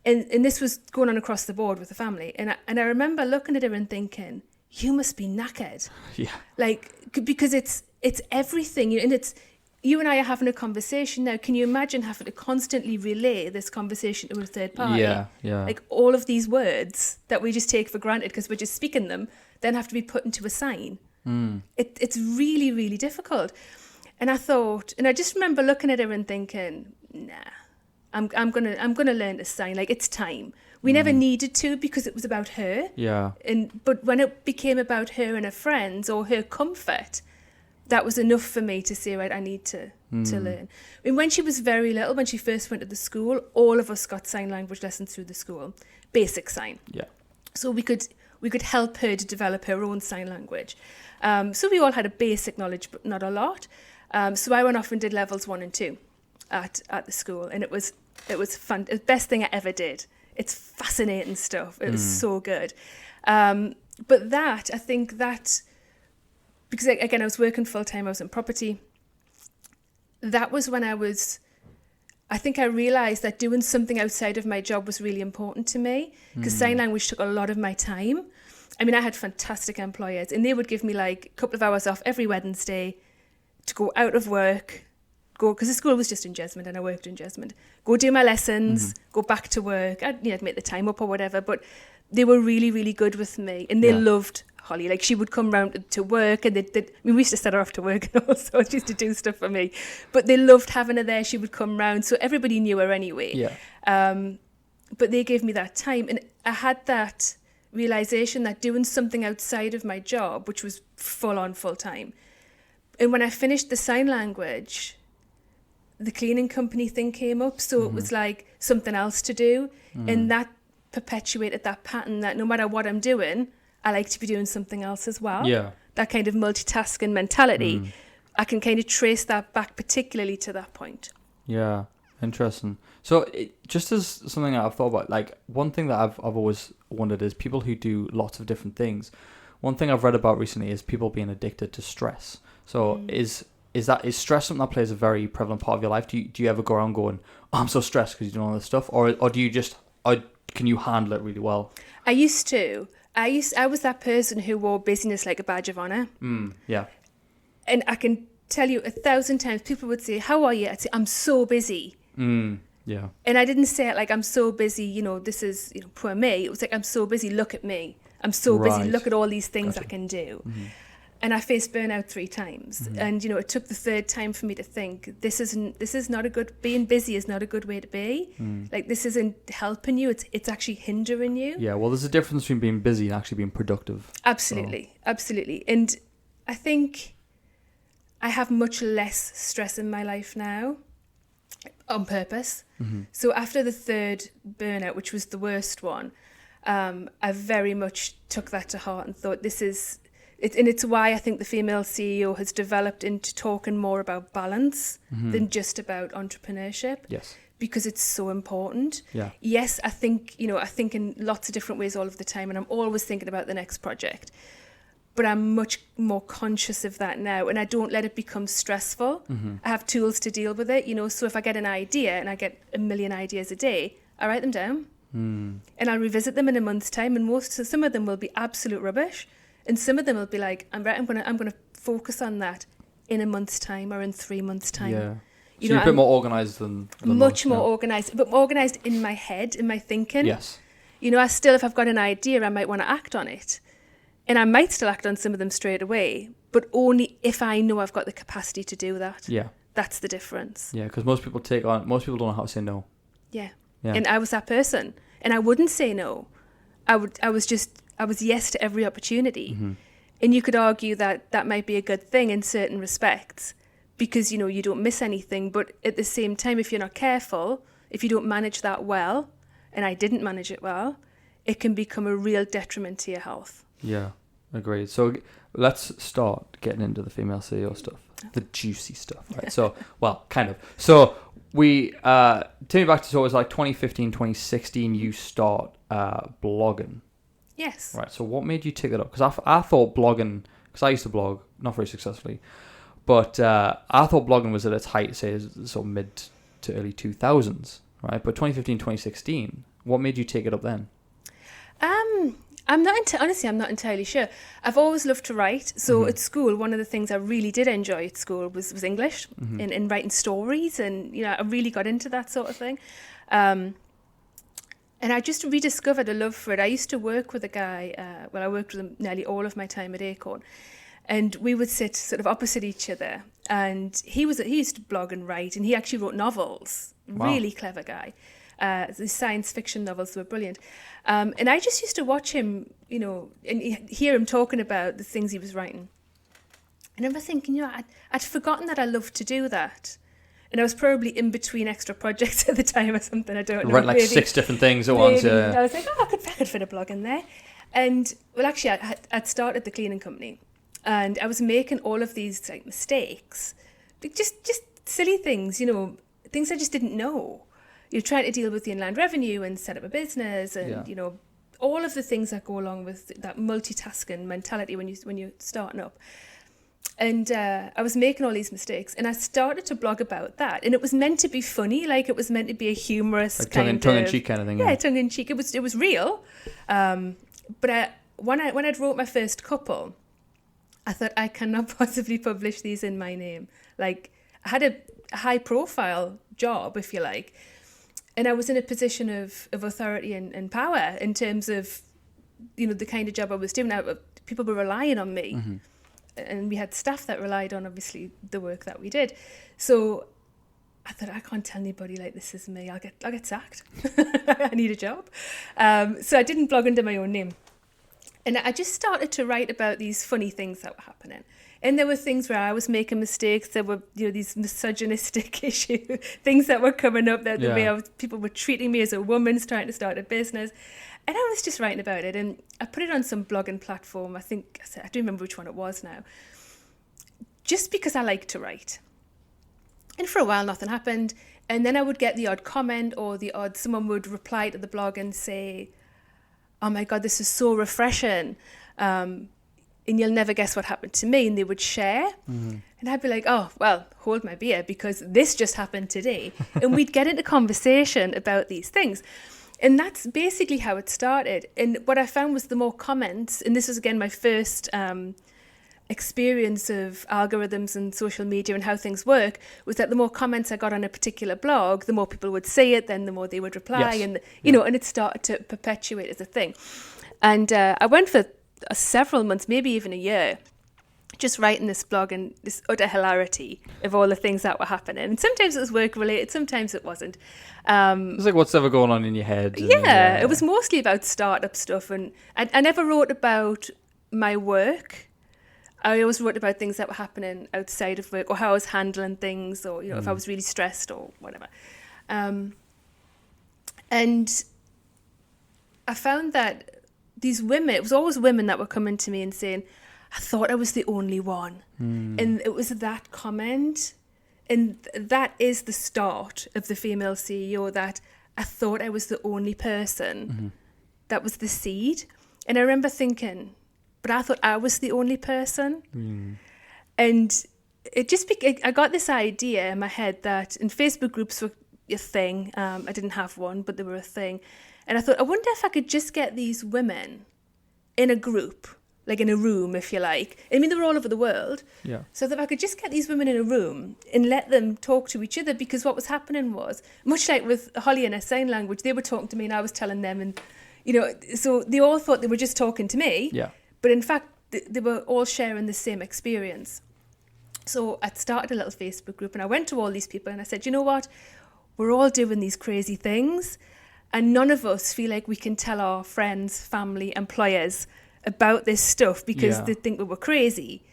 And this was going on across the board with the family. And I remember looking at her and thinking, you must be knackered. Yeah. Like, because it's everything, and it's, you and I are having a conversation now. Can you imagine having to constantly relay this conversation to a third party? Yeah. Like, all of these words that we just take for granted because we're just speaking them, then have to be put into a sign. It's really, really difficult. And I just remember looking at her and thinking, nah, I'm gonna learn to sign. Like, it's time. We never needed to, because it was about her. Yeah. But when it became about her and her friends, or her comfort, that was enough for me to say, right, I need to learn. I mean, when she was very little, when she first went to the school, all of us got sign language lessons through the school, basic sign. Yeah. So we could help her to develop her own sign language. So we all had a basic knowledge, but not a lot. So I went off and did levels 1 and 2 at the school, and it was fun. It was the best thing I ever did. It's fascinating stuff. It was so good. But I think because again, I was working full time, I was in property. That was when I think I realised that doing something outside of my job was really important to me, because sign language took a lot of my time. I mean, I had fantastic employers, and they would give me like a couple of hours off every Wednesday to go out of work, because the school was just in Jesmond and I worked in Jesmond, go do my lessons, go back to work. I'd make the time up or whatever, but they were really, really good with me, and they loved Holly. Like, she would come round to work, and we used to set her off to work and all sorts. She used to do stuff for me, but they loved having her there. She would come round, so everybody knew her anyway. Yeah. But they gave me that time, and I had that realisation that doing something outside of my job, which was full time, and when I finished the sign language, the cleaning company thing came up, so it was like something else to do, and that perpetuated that pattern that no matter what I'm doing, I like to be doing something else as well. Yeah. That kind of multitasking mentality, I can kind of trace that back particularly to that point. Yeah, interesting. So just as something that I've thought about, like, one thing that I've always wondered is people who do lots of different things. One thing I've read about recently is people being addicted to stress. So is stress something that plays a very prevalent part of your life? Do you ever go around going, oh, I'm so stressed because you're doing all this stuff? Or do you just, can you handle it really well? I used to. I was that person who wore busyness like a badge of honour. Yeah. And I can tell you 1,000 times, people would say, how are you? I'd say, I'm so busy. Yeah. And I didn't say it like, I'm so busy, this is, poor me. It was like, I'm so busy, look at me. I'm so busy, Right. look at all these things Gotcha. I can do. Mm-hmm. And I faced burnout 3 times. And, it took the 3rd time for me to think, this is not a good, being busy is not a good way to be. Like, this isn't helping you, it's actually hindering you. Yeah, well, there's a difference between being busy and actually being productive. Absolutely. And I think I have much less stress in my life now on purpose. So after the 3rd burnout, which was the worst one, I very much took that to heart and thought and it's why I think the female CEO has developed into talking more about balance than just about entrepreneurship. Yes. Because it's so important. Yeah. Yes, I think in lots of different ways all of the time, and I'm always thinking about the next project. But I'm much more conscious of that now, and I don't let it become stressful. I have tools to deal with it, so if I get an idea, and I get a million ideas a day, I write them down. And I'll revisit them in a month's time, and some of them will be absolute rubbish, and some of them will be like, I'm gonna focus on that in a month's time or in 3 months' time. Yeah. So you're a bit more organised than much most, more organised, but more organised in my head, in my thinking. Yes. I still, if I've got an idea, I might want to act on it. And I might still act on some of them straight away, but only if I know I've got the capacity to do that. Yeah. That's the difference. Yeah, because most people don't know how to say no. Yeah. Yeah. And I was that person. And I wouldn't say no. I was yes to every opportunity. And you could argue that might be a good thing in certain respects because, you don't miss anything. But at the same time, if you're not careful, if you don't manage that well, and I didn't manage it well, it can become a real detriment to your health. Yeah, agreed. So let's start getting into the female CEO stuff, the juicy stuff, right? So, well, kind of. So we, take me back to, so it was like 2015, 2016, you start blogging. Yes. Right, so what made you take it up? Because I thought blogging, because I used to blog, not very successfully, but I thought blogging was at its height, say, sort of mid to early 2000s, right? But 2015, 2016, what made you take it up then? Honestly, I'm not entirely sure. I've always loved to write. So at school, one of the things I really did enjoy at school was English and writing stories. And, I really got into that sort of thing. And I just rediscovered a love for it. I used to work with a guy, I worked with him nearly all of my time at Acorn. And we would sit sort of opposite each other. And he used to blog and write. And he actually wrote novels. Wow. Really clever guy. The science fiction novels were brilliant. And I just used to watch him, and hear him talking about the things he was writing. And I remember thinking, I'd forgotten that I loved to do that. And I was probably in between extra projects at the time or something, I don't know. Right, like maybe, 6 different things at once. I was like, I could fit a blog in there. And, well, actually, I'd started the cleaning company. And I was making all of these like mistakes. Just silly things, things I just didn't know. You're trying to deal with the inland revenue and set up a business and, all of the things that go along with that multitasking mentality when you're starting up. And I was making all these mistakes and I started to blog about that. And it was meant to be funny, like it was meant to be a humorous like tongue-in-cheek kind of thing. Yeah, tongue-in-cheek. It was real. But when I'd wrote my first couple, I thought I cannot possibly publish these in my name. Like I had a high-profile job, if you like, and I was in a position of authority and power in terms of, the kind of job I was doing. People were relying on me. And we had staff that relied on, obviously, the work that we did. So I thought, I can't tell anybody, like, this is me. I'll get sacked. I need a job. So I didn't blog under my own name. And I just started to write about these funny things that were happening. And there were things where I was making mistakes. There were, these misogynistic issues, things that were coming up, that the way people were treating me as a woman trying to start a business. And I was just writing about it. And I put it on some blogging platform. I don't remember which one it was now. Just because I like to write. And for a while, nothing happened. And then I would get the odd comment or someone would reply to the blog and say, oh my God, this is so refreshing. And you'll never guess what happened to me. And they would share. And I'd be like, oh, well, hold my beer because this just happened today. And we'd get into conversation about these things. And that's basically how it started. And what I found was the more comments, and this was again my first experience of algorithms and social media and how things work was that the more comments I got on a particular blog, the more people would say it, then the more they would reply, Yes. and you know, and it started to perpetuate as a thing. And I went for several months, maybe even a year, just writing this blog and this utter hilarity of all the things that were happening. And sometimes it was work related, sometimes it wasn't. It's like what's ever going on in your head. Yeah, it was mostly about startup stuff, and I never wrote about my work. I always wrote about things that were happening outside of work, or how I was handling things, or, you know, if I was really stressed or whatever. And I found that these women, it was always women that were coming to me and saying, I thought I was the only one. And it was that comment, and that is the start of the female CEO, that I thought I was the only person. That was the seed. And I remember thinking, but I thought I was the only person. And it just I got this idea in my head that, and Facebook groups were a thing. I didn't have one, but they were a thing. And I thought, I wonder if I could just get these women in a group, like in a room, if you like. I mean, they were all over the world. Yeah. So that if I could just get these women in a room and let them talk to each other, because what was happening was, much like with Holly and her sign language, they were talking to me and I was telling them, and, you know, so they all thought they were just talking to me. Yeah. But in fact, they were all sharing the same experience. So I started a little Facebook group and I went to all these people and I said, you know what? We're all doing these crazy things, and none of us feel like we can tell our friends, family, employers about this stuff because they think we were crazy.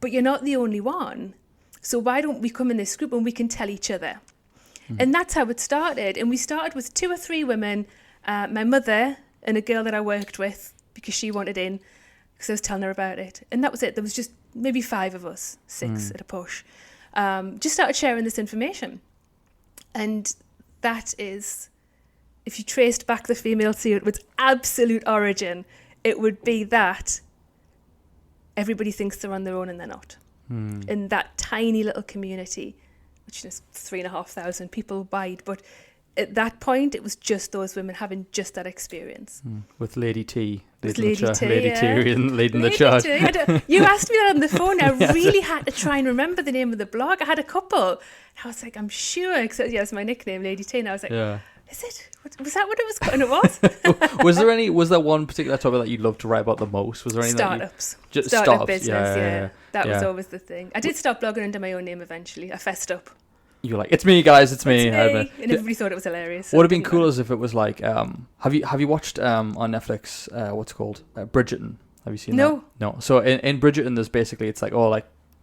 But you're not the only one. So why don't we come in this group and we can tell each other? And that's how it started. And we started with 2 or 3 women, my mother and a girl that I worked with because she wanted in, because I was telling her about it. And that was it. There was just maybe 5 of us, 6 at a push. Just started sharing this information. And that is, if you traced back the female CEO, its absolute origin, it would be that everybody thinks they're on their own and they're not. In that tiny little community, which is 3,500 people wide, but at that point, it was just those women having just that experience. With Lady T. Lady T, leading the charge. You asked me that on the phone. I really had to try and remember the name of the blog. I had a couple. I was like, I'm sure, because it's my nickname, Lady T. And I was like, is it? Was that what it was? And it was. Was there one particular topic that you loved to write about the most? Was there any startups? Startup Startup business, That was always the thing. I did start blogging under my own name eventually. I fessed up. You were like, it's me, guys, it's me. And everybody thought it was hilarious. So would have been cool as if it was like, have you watched on Netflix, what's it called? Bridgerton. Have you seen that? No. So in Bridgerton, there's basically, it's like,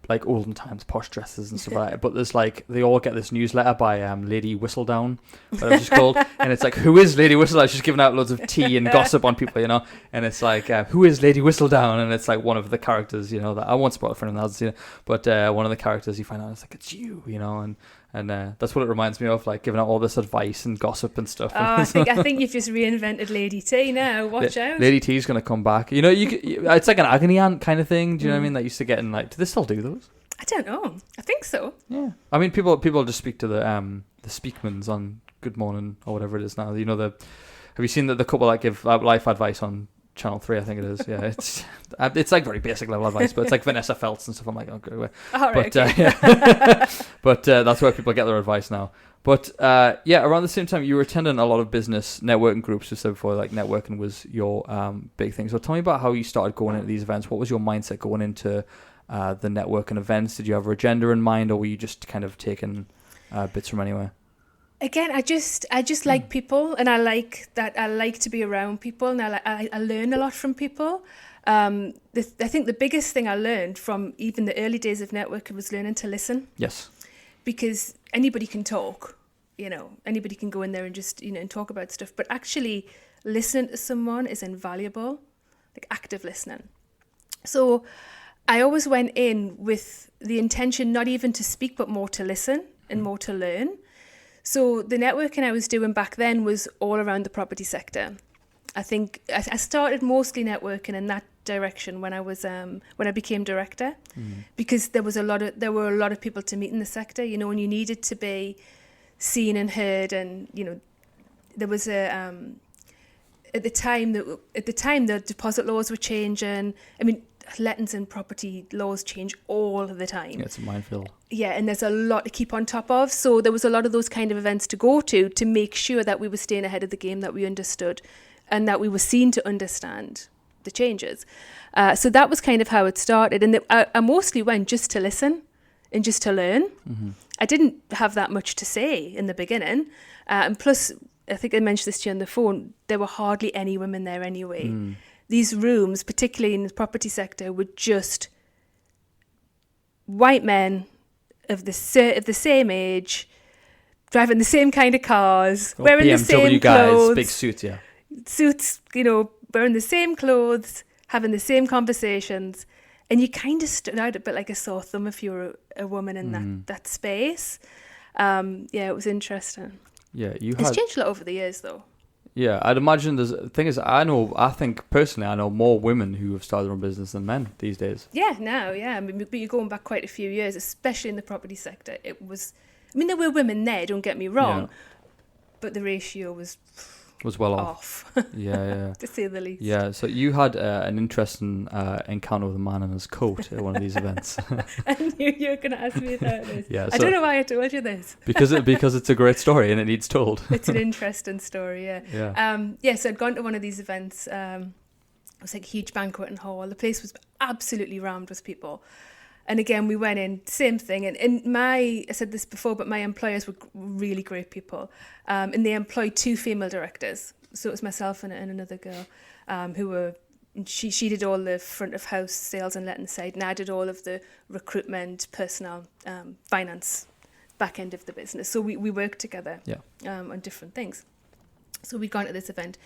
like olden times, posh dresses and stuff like that. But there's like, they all get this newsletter by Lady Whistledown, whatever she's called. And it's like, who is Lady Whistledown? She's giving out loads of tea and gossip on people, you know. And it's like, who is Lady Whistledown? And it's like one of the characters, you know, that I won't spoil it for anyone that hasn't seen it. But one of the characters you find out, it's like, it's you, you know. And that's what it reminds me of, like giving out all this advice and gossip and stuff. I think you've just reinvented Lady T now. Watch out. Lady T's going to come back. You know, it's like an agony aunt kind of thing. Do you know what I mean? That used to get in, like, do they still do those? I don't know. I think so. Yeah. I mean, people just speak to the Speakmans on Good Morning or whatever it is now. You know, have you seen the couple that give life advice on Channel 3, I think it is. Yeah, it's like very basic level advice, but it's like Vanessa Feltz and stuff. I'm like, okay, wait. All right, But that's where people get their advice now. But around the same time, you were attending a lot of business networking groups. Just before, like, networking was your big thing. So tell me about how you started going into these events. What was your mindset going into the networking events? Did you have an agenda in mind, or were you just kind of taking bits from anywhere? Again, I just like people, and I like to be around people, and I learn a lot from people. I think the biggest thing I learned from even the early days of networking was learning to listen. Yes. Because anybody can talk, you know, anybody can go in there and just, you know, and talk about stuff, but actually listening to someone is invaluable, like active listening. So I always went in with the intention not even to speak, but more to listen and more to learn. So the networking I was doing back then was all around the property sector. I think I started mostly networking in that direction when I became director, because there were a lot of people to meet in the sector, you know, and you needed to be seen and heard, and, you know, there was at the time the deposit laws were changing. I mean, lettings and property laws change all the time. Yeah, it's a minefield. Yeah, and there's a lot to keep on top of. So there was a lot of those kind of events to go to make sure that we were staying ahead of the game, that we understood, and that we were seen to understand the changes. So that was kind of how it started. And I mostly went just to listen and just to learn. Mm-hmm. I didn't have that much to say in the beginning. And plus, I think I mentioned this to you on the phone, there were hardly any women there anyway. These rooms, particularly in the property sector, were just white men of the same age, driving the same kind of cars, wearing the same guys, clothes. big suits, yeah. Suits, you know, wearing the same clothes, having the same conversations. And you kind of stood out a bit like a sore thumb if you were a woman in that space. Yeah, it was interesting. Yeah, It's changed a lot over the years, though. Yeah, I'd imagine the thing is, I think personally, I know more women who have started their own business than men these days. Yeah, now, yeah. I mean, but you're going back quite a few years, especially in the property sector. It was, I mean, there were women there, don't get me wrong, but the ratio was well off. Yeah. To say the least. Yeah, so you had an interesting encounter with a man in his coat at one of these events. I knew you were going to ask me about this. Yeah, I don't know why I told you this. because it's a great story and it needs told. It's an interesting story, yeah. So I'd gone to one of these events. It was like a huge banqueting hall. The place was absolutely rammed with people. And again, we went in, same thing. And I said this before, but my employers were really great people. And they employed 2 female directors. So it was myself and another girl who were, she did all the front of house sales and letting side. And I did all of the recruitment, personnel, finance, back end of the business. So we worked together on different things. So we'd gone to this event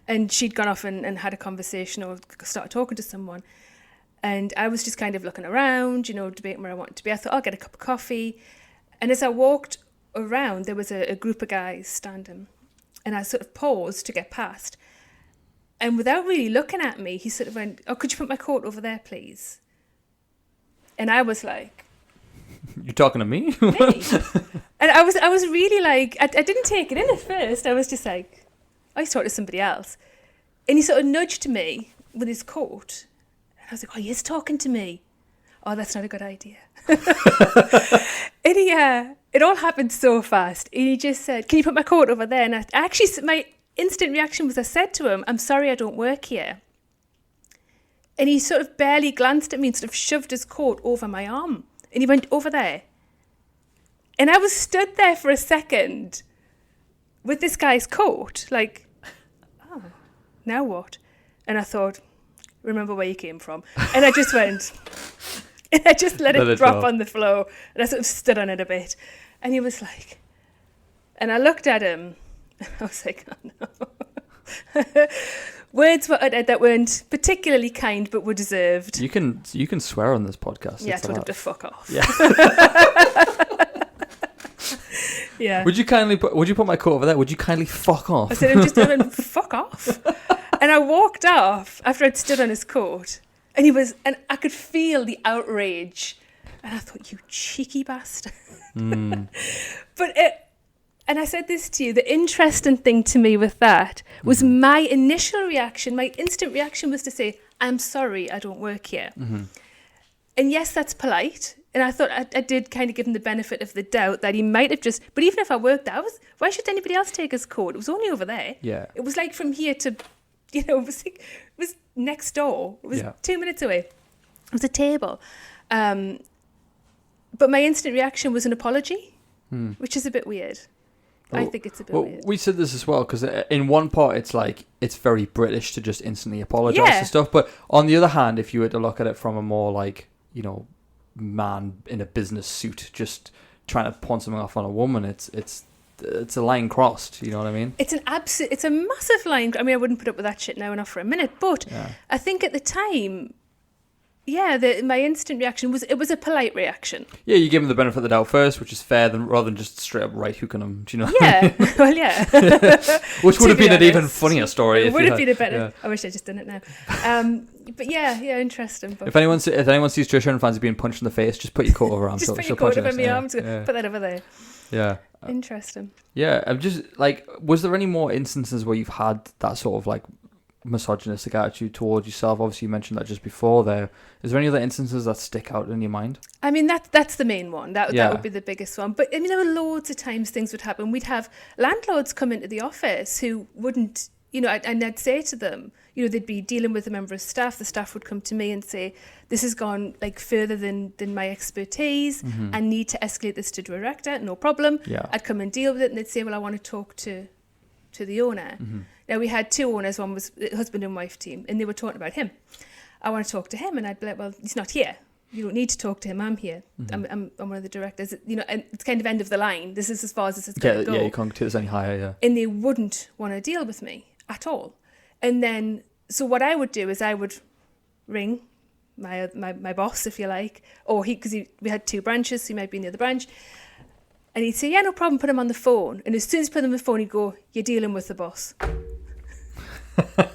and she'd gone off and had a conversation or started talking to someone. And I was just kind of looking around, you know, debating where I wanted to be. I thought, I'll get a cup of coffee. And as I walked around, there was a group of guys standing. And I sort of paused to get past. And without really looking at me, he sort of went, oh, could you put my coat over there, please? And I was like... You're talking to me? Me? And I was really like... I didn't take it in at first. I was just like, I was talking to somebody else. And he sort of nudged me with his coat. I was like, oh, he is talking to me. Oh, that's not a good idea. And it all happened so fast. And he just said, can you put my coat over there? And my instant reaction was I said to him, I'm sorry, I don't work here. And he sort of barely glanced at me and sort of shoved his coat over my arm. And he went, over there. And I was stood there for a second with this guy's coat, like, oh, now what? And I thought, remember where you came from. And I just went, and I just let it drop on the floor. And I sort of stood on it a bit. And he was like, and I looked at him, and I was like, oh no. Words were uttered that weren't particularly kind, but were deserved. You can swear on this podcast. Yeah, I told him to fuck off. Yeah. Yeah. Would you put my coat over there? Would you kindly fuck off? I said, I'm just going to fuck off. And I walked off after I'd stood on his coat. And I could feel the outrage. And I thought, you cheeky bastard. And I said this to you, the interesting thing to me with that was my initial reaction, my instant reaction was to say, I'm sorry, I don't work here. And yes, that's polite. And I thought I did kind of give him the benefit of the doubt that he might have just, but even if I worked there, why should anybody else take his coat? It was only over there. Yeah. It was like from here to, you know, it was next door. It was 2 minutes away. It was a table. But my instant reaction was an apology, which is a bit weird. I think it's a bit weird. We said this as well, because in one part it's like, it's very British to just instantly apologise and stuff. But on the other hand, if you were to look at it from a more like, you know, man in a business suit just trying to pawn something off on a woman, it's a line crossed, you know what I mean? It's a massive line. I mean, I wouldn't put up with that shit now, not for a minute, but I think at the time, my instant reaction was, it was a polite reaction. Yeah, you give him the benefit of the doubt first, which is fair, rather than just straight up right hooking him, do you know? Yeah, well, yeah. Which would have been an even funnier story. It would have been a better. Yeah. I wish I'd just done it now. But yeah, interesting. But if anyone sees Tricia and fancy being punched in the face, just put your coat over her arm. Just put your coat over my arm. Put that over there. Yeah. Interesting. Yeah, I'm just like, was there any more instances where you've had that sort of like misogynistic attitude towards yourself? Obviously, you mentioned that just before there. Is there any other instances that stick out in your mind? I mean, that's the main one. That would be the biggest one. But I mean, there were loads of times things would happen. We'd have landlords come into the office who wouldn't, you know, and I'd say to them, you know, they'd be dealing with a member of staff. The staff would come to me and say, this has gone like further than my expertise. I need to escalate this to director. No problem. Yeah. I'd come and deal with it, and they'd say, well, I want to talk to the owner. Now, we had two owners. One was a husband and wife team, and they were talking about him. I want to talk to him, and I'd be like, well, he's not here. You don't need to talk to him. I'm here. I'm one of the directors. You know, and it's kind of end of the line. This is as far as this is going to go. Yeah, you can't take this any higher, yeah. And they wouldn't want to deal with me at all. And then, so what I would do is I would ring my boss, if you like, or because we had two branches, so he might be in the other branch. And he'd say, yeah, no problem, put him on the phone. And as soon as he put him on the phone, he'd go, you're dealing with the boss.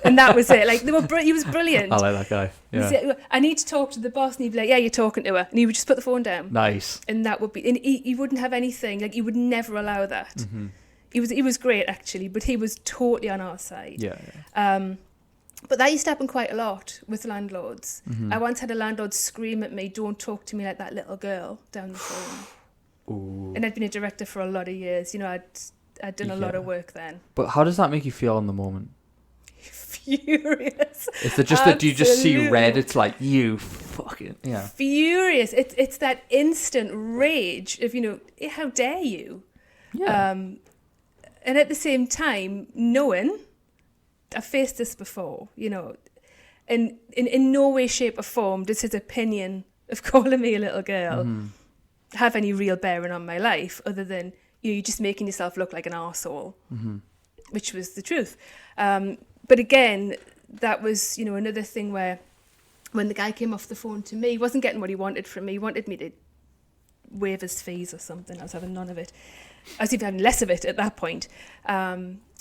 And that was it. Like, he was brilliant. I like that guy. Yeah. Say, I need to talk to the boss. And he'd be like, yeah, you're talking to her. And he would just put the phone down. Nice. And that would be, and he wouldn't have anything. Like, he would never allow that. He was great, actually, but he was totally on our side. Yeah. But that used to happen quite a lot with landlords. I once had a landlord scream at me, don't talk to me like that little girl down the phone. Ooh. And I'd been a director for a lot of years. You know, I'd done a lot of work then. But how does that make you feel in the moment? Furious. Is it just that you just see red? It's like, you fucking, yeah. Furious. It's that instant rage of, you know, how dare you? Yeah. And at the same time, knowing, I've faced this before, you know, and in no way, shape or form does his opinion of calling me a little girl have any real bearing on my life, other than, you know, you're just making yourself look like an arsehole, which was the truth. But again, that was, you know, another thing where when the guy came off the phone to me, he wasn't getting what he wanted from me. He wanted me to waive his fees or something. I was having none of it. I was even having less of it at that point.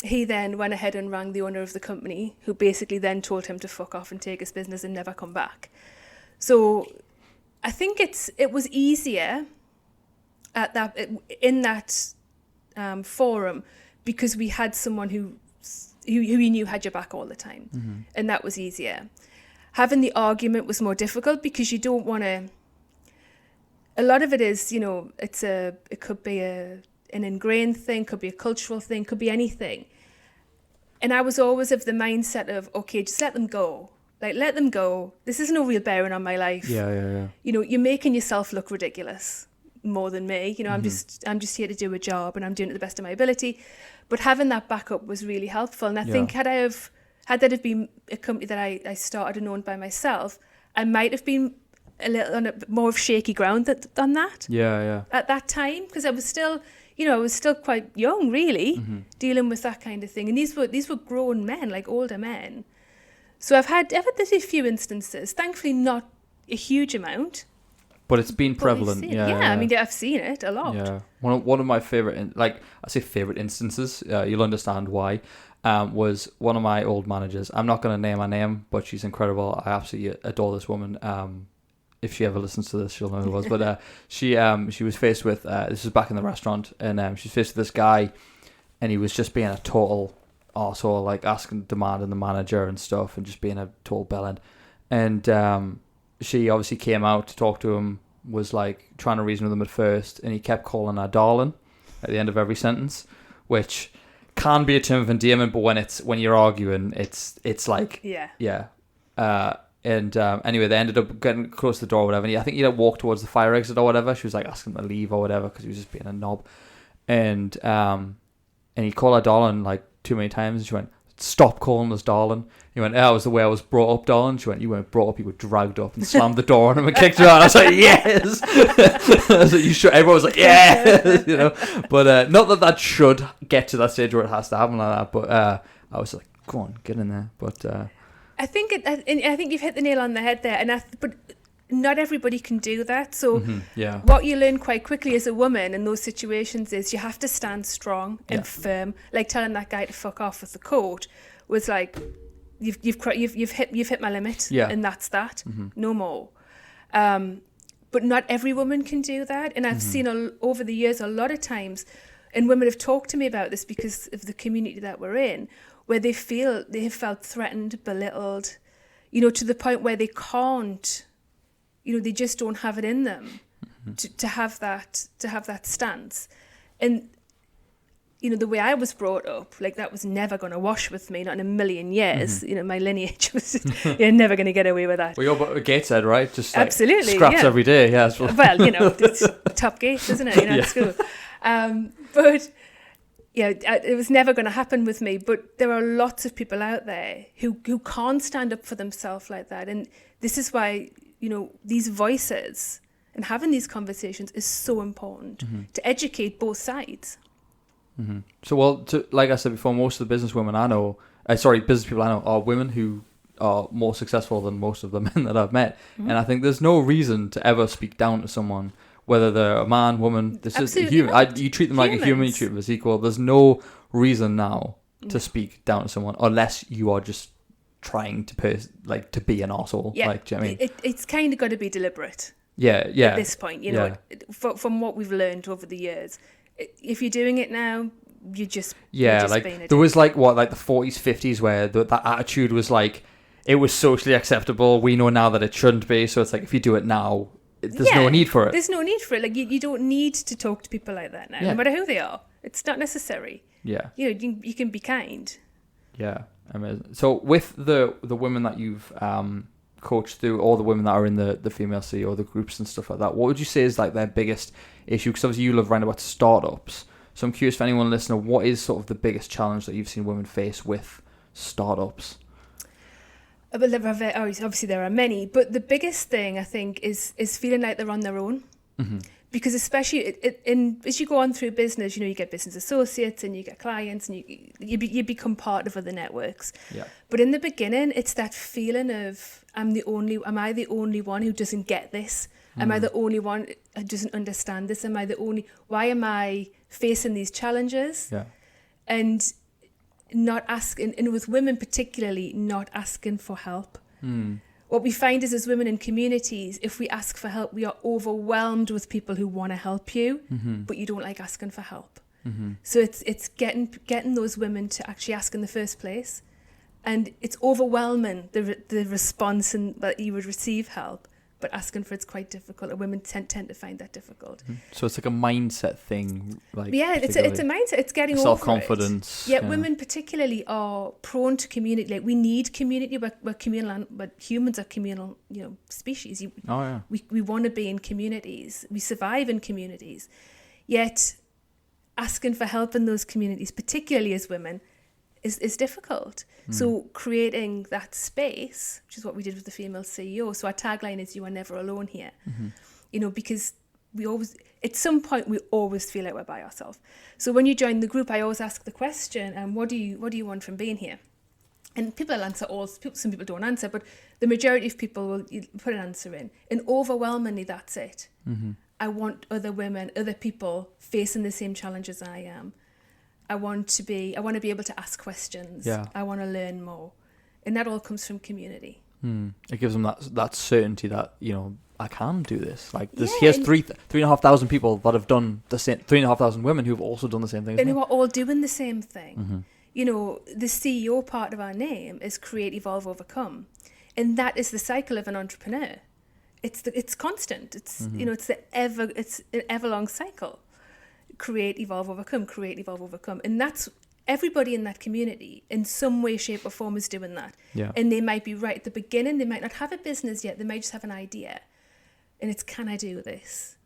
He then went ahead and rang the owner of the company, who basically then told him to fuck off and take his business and never come back. So I think it was easier in that forum, because we had someone who you knew had your back all the time, and that was easier. Having the argument was more difficult, because you don't want to. A lot of it is, you know, it could be an ingrained thing, could be a cultural thing, could be anything. And I was always of the mindset of, okay, just let them go. Like, let them go. This is no real bearing on my life. Yeah. You know, you're making yourself look ridiculous more than me. You know, I'm just here to do a job, and I'm doing it to the best of my ability. But having that backup was really helpful. And I think had that have been a company that I started and owned by myself, I might have been a little on a more of shaky ground on that. Yeah. At that time, because I was still, you know, quite young, really, dealing with that kind of thing. And these were grown men, like older men. So I've had a few instances. Thankfully, not a huge amount. But it's been prevalent. Yeah. I mean, I've seen it a lot. Yeah. One of my favorite, favorite instances, you'll understand why, was one of my old managers. I'm not going to name her name, but she's incredible. I absolutely adore this woman. If she ever listens to this, she'll know who it was. But she was faced with, this was back in the restaurant, and she was faced with this guy, and he was just being a total arsehole, like demanding the manager and stuff, and just being a total bellend. And she obviously came out to talk to him, was like trying to reason with him at first, and he kept calling her darling at the end of every sentence, which can be a term of endearment, but when you're arguing, it's like yeah. Anyway, they ended up getting close to the door or whatever, and I think he walked towards the fire exit or whatever. She was like asking him to leave or whatever, because he was just being a knob, and he called her darling like too many times, and she went, stop calling us darling. He went, that was the way I was brought up, darling. She went, you weren't brought up, you were dragged up, and slammed the door on him and kicked her out. I was like, yes. I was like, you should. Everyone was like, yes. You know, but not that should get to that stage where it has to happen like that. But I was like, go on, get in there. But I think you've hit the nail on the head there, but not everybody can do that. So what you learn quite quickly as a woman in those situations is you have to stand strong and firm. Like telling that guy to fuck off with the coat was like, you've hit my limit, and that's that. No more. But not every woman can do that, and I've seen over the years a lot of times, and women have talked to me about this because of the community that we're in, where they have felt threatened, belittled, you know, to the point where they can't, you know, they just don't have it in them to have that stance. And you know, the way I was brought up, like, that was never going to wash with me, not in a million years. You know, my lineage was, you're never going to get away with that. Well, you're what Gates said, right? Just like absolutely, scraps every day. Yeah. Well, you know, it's top Gates, isn't it? You know, at school. But yeah, it was never going to happen with me. But there are lots of people out there who can't stand up for themselves like that. And this is why, you know, these voices and having these conversations is so important to educate both sides. So, well, like I said before, most of the business people I know are women who are more successful than most of the men that I've met. And I think there's no reason to ever speak down to someone, whether they're a man, woman. This Absolutely is human. not. You treat them like a human, you treat them as equal. There's no reason now to speak down to someone unless you are just trying to be an arsehole. Yeah, like, do you know what I mean? It's kind of got to be deliberate. Yeah. At this point, you know, from what we've learned over the years. If you're doing it now, you're just like being a there was like the 40s, 50s where that attitude was like it was socially acceptable. We know now that it shouldn't be, so it's like if you do it now, there's no need for it. There's no need for it. Like you don't need to talk to people like that now, no matter who they are. It's not necessary. Yeah, you know, you can be kind. Yeah, amazing. So with the women that you've coached through, all the women that are in the female CEO, the groups and stuff like that, what would you say is like their biggest issue? Because obviously you love writing about startups, so I'm curious for anyone listening, what is sort of the biggest challenge that you've seen women face with startups? Obviously there are many, but the biggest thing I think is feeling like they're on their own. Because especially as you go on through business, you know, you get business associates and you get clients and you become part of other networks. Yeah. But in the beginning, it's that feeling of am I the only one who doesn't get this? Am I the only one who doesn't understand this? Why am I facing these challenges? Yeah. And not asking, and with women particularly, not asking for help. What we find is as women in communities, if we ask for help, we are overwhelmed with people who want to help you, but you don't like asking for help. So it's getting those women to actually ask in the first place. And it's overwhelming, the response and that you would receive help. But asking for it's quite difficult, and women tend to find that difficult. So it's like a mindset thing, like it's a mindset. It's getting self-confidence. Yeah, women particularly are prone to community. Like we need community. We're communal, but humans are communal, you know, species. We want to be in communities. We survive in communities. Yet, asking for help in those communities, particularly as women, is difficult. So creating that space, which is what we did with the female CEO. So our tagline is "You are never alone here," you know, because we always, at some point, we always feel like we're by ourselves. So when you join the group, I always ask the question, what do you want from being here? And people answer some people don't answer, but the majority of people will put an answer in. And overwhelmingly, that's it. I want other women, other people facing the same challenges I am. I want to be able to ask questions. Yeah. I want to learn more. And that all comes from community. It gives them that certainty that, you know, I can do this. Like here's 3,500 people that have done the same, 3,500 women who've also done the same thing. And who are all doing the same thing. You know, the CEO part of our name is create, evolve, overcome. And that is the cycle of an entrepreneur. It's constant. It's you know, it's an ever long cycle. Create, evolve, overcome, create, evolve, overcome. And that's everybody in that community in some way, shape or form is doing that. Yeah. And they might be right at the beginning. They might not have a business yet. They might just have an idea. And it's, can I do this?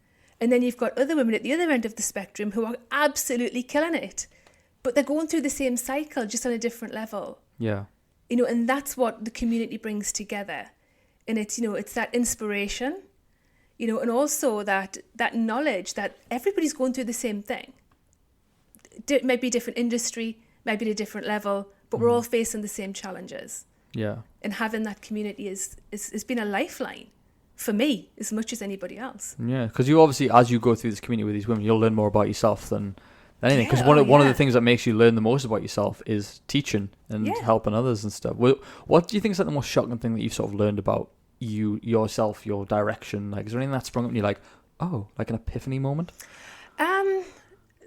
And then you've got other women at the other end of the spectrum who are absolutely killing it. But they're going through the same cycle, just on a different level. Yeah. You know, and that's what the community brings together. And it's, you know, it's that inspiration, you know, and also that knowledge that everybody's going through the same thing. It might be a different industry, might be at a different level, but we're all facing the same challenges. Yeah. And having that community has been a lifeline for me as much as anybody else. Yeah, because you obviously, as you go through this community with these women, you'll learn more about yourself than anything. Because one of the things that makes you learn the most about yourself is teaching and helping others and stuff. What do you think is like the most shocking thing that you've sort of learned about yourself, your direction? Like, is there anything that sprung up and you're like, oh, like an epiphany moment?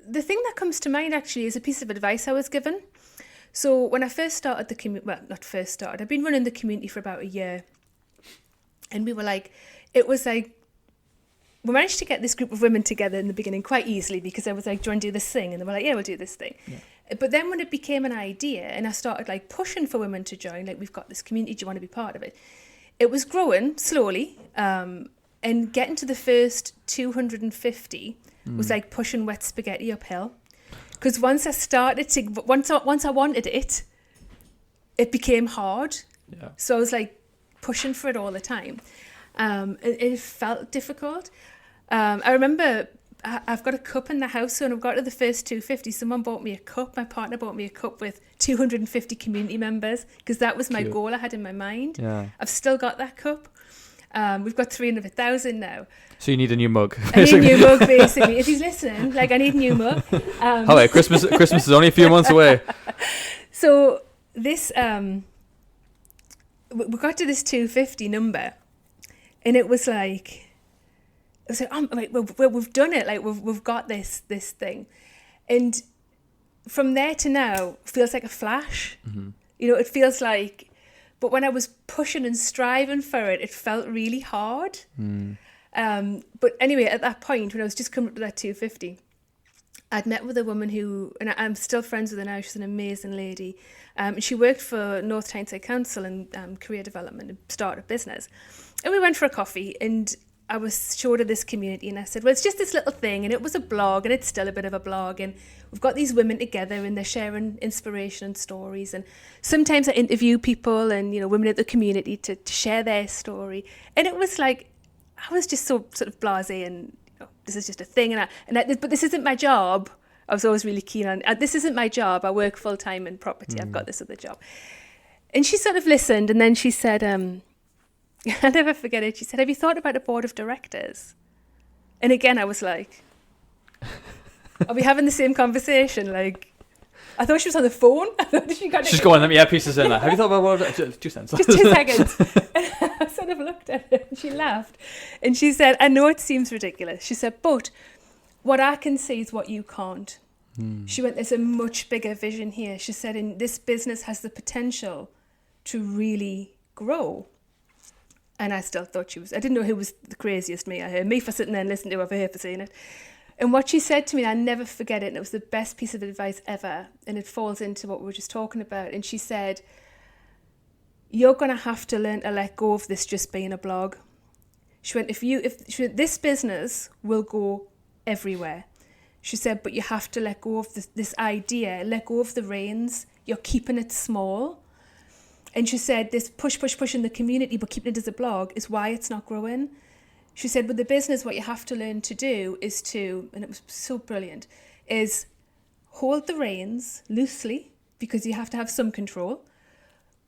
The thing that comes to mind actually is a piece of advice I was given. So when I first started the community, well, not first started, I've been running the community for about a year. And we were like, it was like, we managed to get this group of women together in the beginning quite easily because I was like, do you want to do this thing? And they were like, yeah, we'll do this thing. Yeah. But then when it became an idea and I started like pushing for women to join, like we've got this community, do you want to be part of it? It was growing slowly. And getting to the first 250 was like pushing wet spaghetti uphill. Because once I wanted it, it became hard. Yeah. So I was like pushing for it all the time. It felt difficult. I remember I've got a cup in the house, so when I've got to the first 250, someone bought me a cup. My partner bought me a cup with 250 community members because that was my goal I had in my mind. Yeah. I've still got that cup. We've got 300,000 now. So you need a new mug. I need a new mug, basically. If he's listening, like I need a new mug. Hello, Christmas is only a few months away. So this, we got to this 250 number, and it was like, we've done it. Like we've got this thing, and from there to now feels like a flash. Mm-hmm. You know, it feels like, but when I was pushing and striving for it, it felt really hard. Mm. But anyway, at that point, when I was just coming up to that 250, I'd met with a woman who, and I'm still friends with her now. She's an amazing lady. And she worked for North Tyneside Council in career development and started a business. And we went for a coffee, and I was showed her this community, and I said, well, it's just this little thing, and it was a blog, and it's still a bit of a blog, and we've got these women together, and they're sharing inspiration and stories, and sometimes I interview people and, you know, women in the community to share their story. And it was like, I was just so sort of blasé, and you know, this is just a thing, but this isn't my job. I was always really keen on, this isn't my job. I work full time in property. I've got this other job. And she sort of listened, and then she said, I'll never forget it. She said, have you thought about a board of directors? And again, I was like, are we having the same conversation? Like, I thought she was on the phone. I thought she got She's going, let me add pieces in. Like, have you thought about board? 2 cents. Just 2 seconds. And I sort of looked at her and she laughed. And she said, I know it seems ridiculous. She said, but what I can see is what you can't. She went, there's a much bigger vision here. She said, and this business has the potential to really grow. And I still thought I didn't know who was the craziest, me or her. Me for sitting there and listening to her for saying it. And what she said to me, I never forget it, and it was the best piece of advice ever. And it falls into what we were just talking about. And she said, you're going to have to learn to let go of this just being a blog. She went, this business will go everywhere. She said, but you have to let go of this idea, let go of the reins. You're keeping it small. And she said, this push in the community, but keeping it as a blog is why it's not growing. She said, with the business, what you have to learn to do is and it was so brilliant, is hold the reins loosely, because you have to have some control,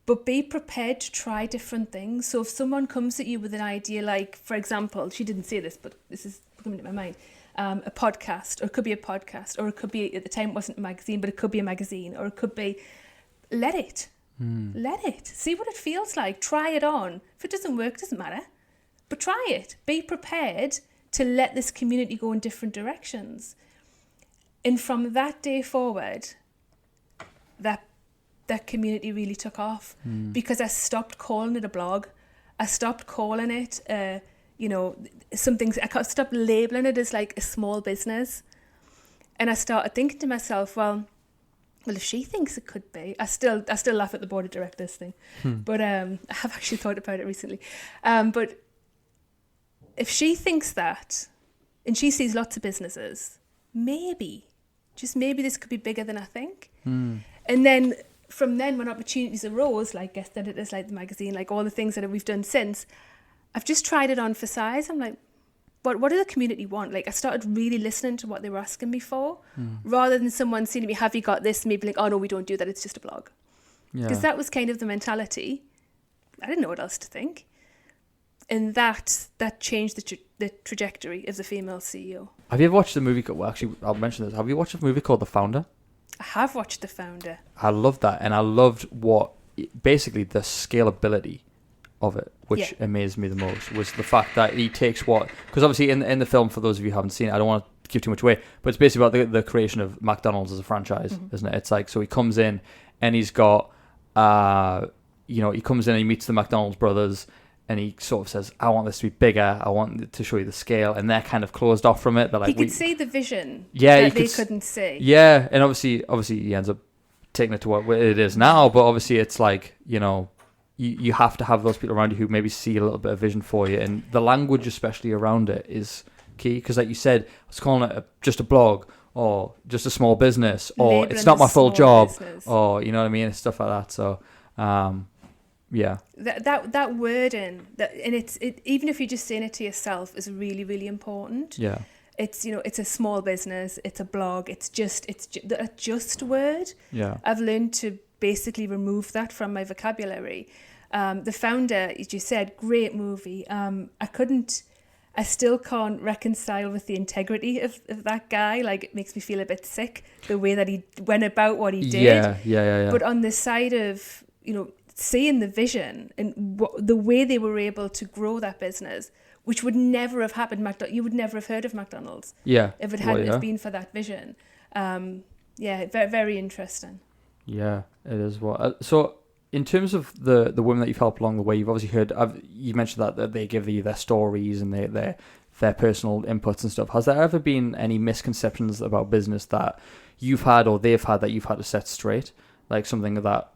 but be prepared to try different things. So if someone comes at you with an idea, like, for example, she didn't say this, but this is coming to my mind, a podcast, or it could be a podcast, or it could be, at the time it wasn't a magazine, but it could be a magazine, or it could be, let it. Let it. See what it feels like. Try it on. If it doesn't work, it doesn't matter. But try it. Be prepared to let this community go in different directions. And from that day forward, that community really took off, because I stopped calling it a blog. I stopped calling it, I stopped labeling it as like a small business. And I started thinking to myself, well, if she thinks it could be, I still laugh at the board of directors thing, but I have actually thought about it recently. But if she thinks that, and she sees lots of businesses, maybe this could be bigger than I think. And then from then, when opportunities arose, like guest editors, like the magazine, like all the things that we've done since, I've just tried it on for size. I'm like, what do the community want? Like, I started really listening to what they were asking me for, rather than someone saying to me, have you got this? And me being like, oh no, we don't do that, it's just a blog. Because that was kind of the mentality. I didn't know what else to think. And that changed the trajectory of the female CEO. Have you ever watched the movie, well actually I'll mention this, have you watched a movie called The Founder? I have watched The Founder. I loved that, and I loved basically the scalability of it, which amazed me the most, was the fact that he takes because obviously in the film, for those of you who haven't seen it, I don't want to give too much away, but it's basically about the creation of McDonald's as a franchise, isn't it? It's like, so he comes in and he's got, he comes in and he meets the McDonald's brothers, and he sort of says, I want this to be bigger. I want to show you the scale. And they're kind of closed off from it. They're like, he could see the vision that they couldn't see. Yeah, and obviously he ends up taking it to what it is now. But obviously it's like, you have to have those people around you who maybe see a little bit of vision for you. And the language especially around it is key. Because like you said, I was calling it just a blog, or just a small business, or it's not my full job, or you know what I mean? It's stuff like that. So... yeah, that wording, and it's even if you're just saying it to yourself, is really, really important. Yeah, it's it's a small business, it's a blog, it's a just word. Yeah, I've learned to basically remove that from my vocabulary. The Founder, as you said, great movie. I still can't reconcile with the integrity of that guy. Like, it makes me feel a bit sick, the way that he went about what he did. Yeah. But on the side of seeing the vision and the way they were able to grow that business, which would never have happened. You would never have heard of McDonald's if it hadn't have been for that vision. Very, very interesting. Yeah, it is. So in terms of the women that you've helped along the way, you've obviously heard, you mentioned that they give you their stories and their personal inputs and stuff. Has there ever been any misconceptions about business that you've had or they've had that you've had to set straight? Like something that,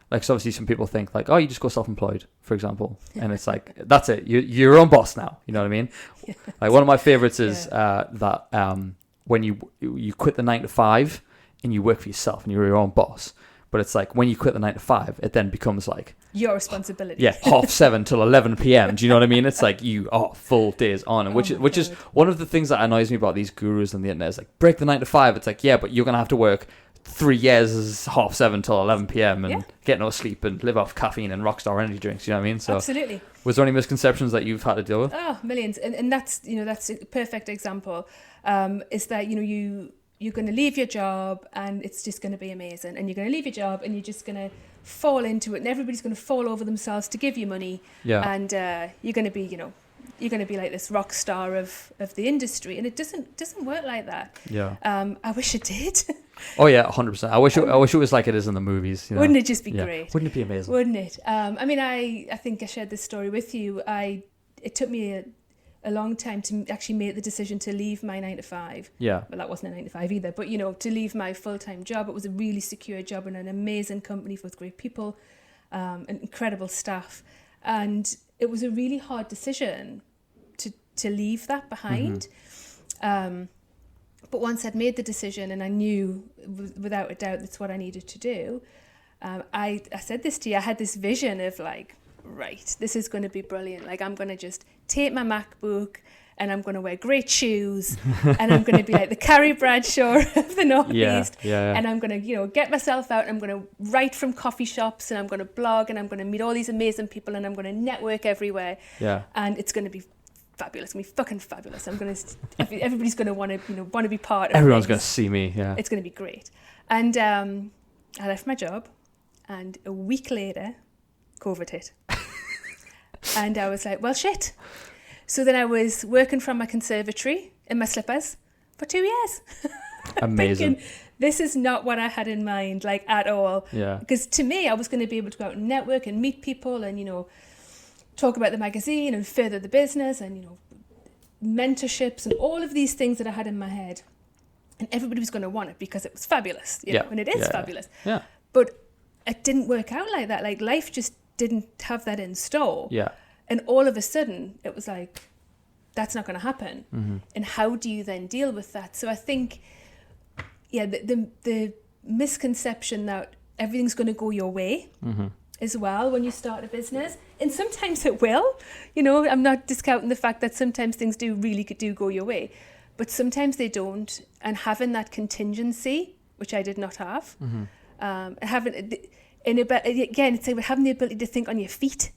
like, so obviously some people think like, oh, you just go self-employed, for example. And it's like, that's it. You're your own boss now. You know what I mean? Yeah. Like, one of my favorites is that when you quit the 9 to 5 and you work for yourself and you're your own boss. But it's like, when you quit the 9 to 5, it then becomes like your responsibility. Yeah, 7:30 till 11 p.m. Do you know what I mean? It's like you are full days on, and which is one of the things that annoys me about these gurus on the internet. Is like, break the 9 to 5. It's like, yeah, but you're gonna have to work 3 years as 7:30 till 11 p.m. and get no sleep and live off caffeine and Rockstar energy drinks. You know what I mean? So absolutely. Was there any misconceptions that you've had to deal with? Oh, millions, and that's that's a perfect example. Is that you're going to leave your job and it's just going to be amazing, and you're going to leave your job and you're just going to fall into it, and everybody's going to fall over themselves to give you money. Yeah. And you're going to be you're going to be like this rock star of the industry, and it doesn't work like that. Yeah. I wish it did. Oh yeah, 100%. I wish it was like it is in the movies. Wouldn't it just be great? Wouldn't it be amazing? Wouldn't it? I think I shared this story with you. It took me a long time to actually make the decision to leave my 9 to 5. Yeah. Well, that wasn't a 9 to 5 either, but to leave my full-time job. It was a really secure job in an amazing company with great people, and incredible staff, and it was a really hard decision to leave that behind. Mm-hmm. But once I'd made the decision and I knew without a doubt that's what I needed to do, I said this to you, I had this vision of like, right, this is going to be brilliant. Like, I'm going to just take my MacBook and I'm going to wear great shoes and I'm going to be like the Carrie Bradshaw of the Northeast. Yeah. And I'm going to, get myself out and I'm going to write from coffee shops and I'm going to blog and I'm going to meet all these amazing people and I'm going to network everywhere. Yeah. And it's going to be fabulous. It's going to be fucking fabulous. Everybody's going to want to be part of it. Everyone's going to see me. Yeah. It's going to be great. And I left my job, and a week later, COVID hit. And I was like, well, shit. So then I was working from my conservatory in my slippers for 2 years. Amazing. Thinking, this is not what I had in mind, like, at all. Yeah. Because to me, I was going to be able to go out and network and meet people and, talk about the magazine and further the business and, mentorships and all of these things that I had in my head. And everybody was going to want it because it was fabulous, and it is fabulous. Yeah. But it didn't work out like that. Like, life just didn't have that in store. Yeah. And all of a sudden, it was like, that's not going to happen. Mm-hmm. And how do you then deal with that? So I think, the misconception that everything's going to go your way as well when you start a business. And sometimes it will. I'm not discounting the fact that sometimes things do go your way. But sometimes they don't. And having that contingency, which I did not have, it's like having the ability to think on your feet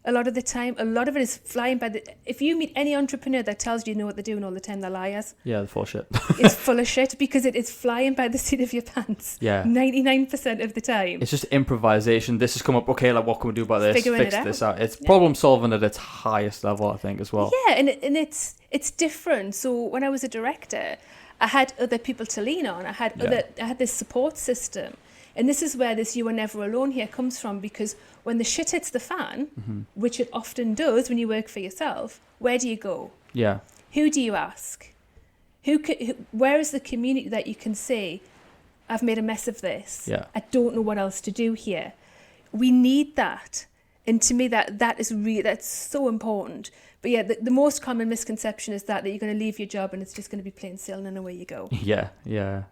A lot of the time, a lot of it is flying by the... If you meet any entrepreneur that tells you know what they're doing all the time, they're liars. Yeah, they're full of shit. It's full of shit because it is flying by the seat of your pants. Yeah. 99% of the time. It's just improvisation. This has come up, okay, like what can we do about this? Figuring Fix it out. this out. It's problem solving at its highest level, I think, as well. Yeah, and it's different. So when I was a director, I had other people to lean on. I had this support system. And this is where this "you are never alone" here comes from, because when the shit hits the fan, which it often does when you work for yourself, where do you go? Yeah. Who do you ask? Where is the community that you can say, I've made a mess of this. Yeah. I don't know what else to do here. We need that. And to me, that's so important. But yeah, the most common misconception is that you're going to leave your job and it's just going to be plain sailing and away you go. Yeah.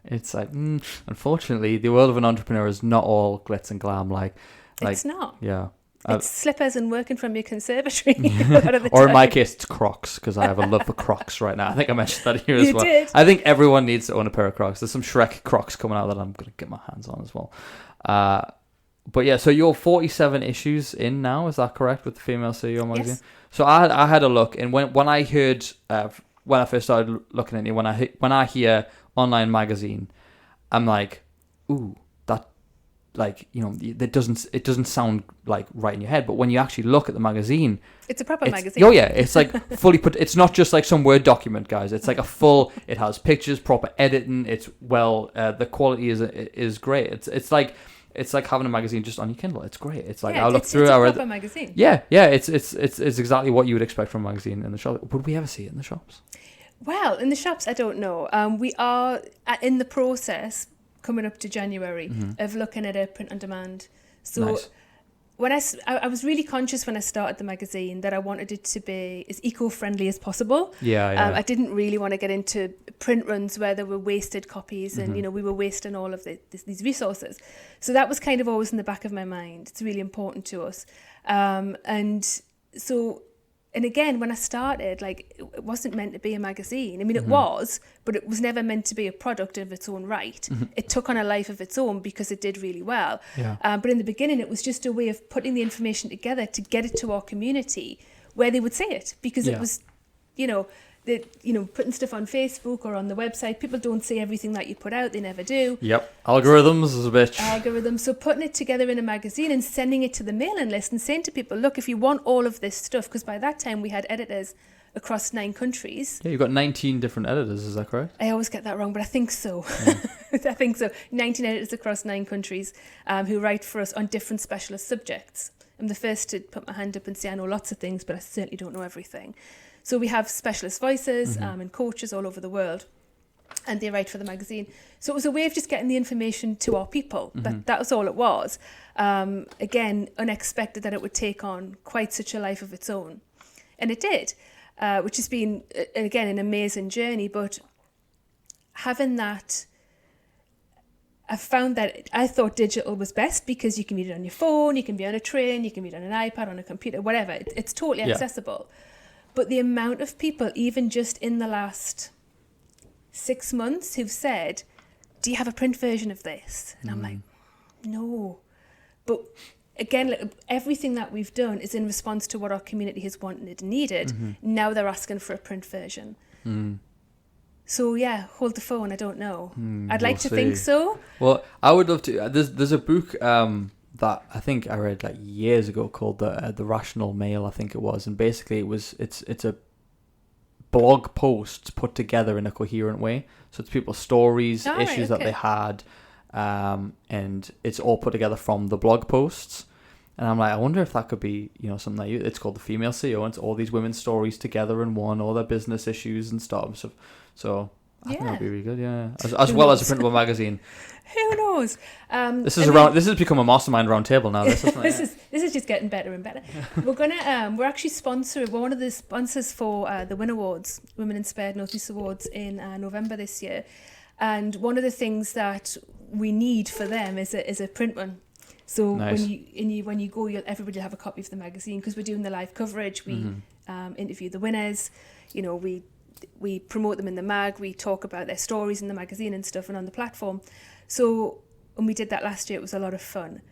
It's like, unfortunately, the world of an entrepreneur is not all glitz and glam. Like it's not. Yeah. It's slippers and working from your conservatory. A lot of the Or in time. my case, it's Crocs, because I have a love for Crocs right now. I think I mentioned that here as well. You did. I think everyone needs to own a pair of Crocs. There's some Shrek Crocs coming out that I'm going to get my hands on as well. But yeah, so you're 47 issues in now, is that correct, with the Female CEO magazine? Yes. So I had a look, and when I heard, when I first started looking at you, when I hear online magazine, I'm like, ooh, that, like, you know, it doesn't sound like right in your head. But when you actually look at the magazine, it's a proper magazine. Oh yeah, it's like fully put. It's not just like some Word document, guys. It's like a full. It has pictures, proper editing. It's the quality is great. It's like having a magazine just on your Kindle. It's great. It's like, I look through it's a our proper magazine. Yeah. It's exactly what you would expect from a magazine in the shop. Would we ever see it in the shops? Well, in the shops, I don't know. We are in the process, coming up to January, of looking at a print on demand. So Nice. when I was really conscious when I started the magazine that I wanted it to be as eco-friendly as possible. Yeah. I didn't really want to get into print runs where there were wasted copies and, we were wasting all of these resources. So that was kind of always in the back of my mind. It's really important to us. And again, when I started, like, it wasn't meant to be a magazine. I mean, it was, but it was never meant to be a product of its own right. It took on a life of its own because it did really well. Yeah. But in the beginning, it was just a way of putting the information together to get it to our community where they would see it, because it was, putting stuff on Facebook or on the website. People don't see everything that you put out. They never do. Yep. Algorithms is a bitch. Algorithms. So putting it together in a magazine and sending it to the mailing list and saying to people, look, if you want all of this stuff, because by that time we had editors across 9 countries. Yeah, you've got 19 different editors, is that correct? I always get that wrong, but I think so. Yeah. I think so. 19 editors across 9 countries who write for us on different specialist subjects. I'm the first to put my hand up and say I know lots of things, but I certainly don't know everything. So we have specialist voices and coaches all over the world, and they write for the magazine. So it was a way of just getting the information to our people. That was all it was. Again, unexpected that it would take on quite such a life of its own. And it did, which has been, again, an amazing journey. But having that, I found that I thought digital was best because you can read it on your phone, you can be on a train, you can read it on an iPad, on a computer, whatever. It's totally accessible. But the amount of people, even just in the last 6 months, who've said, do you have a print version of this? And I'm like, no. But again, everything that we've done is in response to what our community has wanted and needed. Now they're asking for a print version. So yeah, hold the phone, I don't know. I'd like to think so. Well, I would love to. There's a book that I think I read like years ago called the Rational Male, I think it was, and basically it's a blog posts put together in a coherent way. So it's people's stories, issues that they had, and it's all put together from the blog posts. And I'm like, I wonder if that could be, something that it's called the Female CEO, and it's all these women's stories together in one, all their business issues and stuff. So I think that'd be really good, yeah. As well as a printable magazine. Who knows? This has become a mastermind round table now. This is just getting better and better. We're actually sponsoring. We're one of the sponsors for the WIN Awards, Women Inspired Northeast Awards, in November this year. And one of the things that we need for them is a print one. So nice. when you go, everybody will have a copy of the magazine, because we're doing the live coverage. We interview the winners. We promote them in the mag. We talk about their stories in the magazine and stuff, and on the platform. So when we did that last year, it was a lot of fun.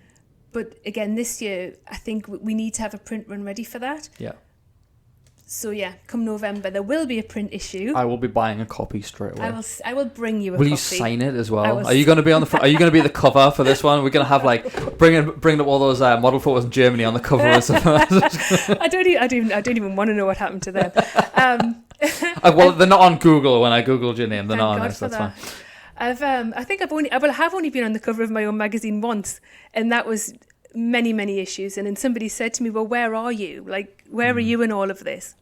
But again, this year, I think we need to have a print run ready for that. Yeah. So yeah, come November, there will be a print issue. I will be buying a copy straight away. I will bring you a copy. copy. You sign it as well? Are you going to be on the front? Are you going to be the cover for this one? We're going to have like bringing up all those model photos in Germany on the cover or something. I don't even want to know what happened to them. Well, they're not on Google. When I googled your name, they're not on this. That's fine. I have only been on the cover of my own magazine once, and that was many issues. And then somebody said to me, well, where are you? Like, where are you in all of this?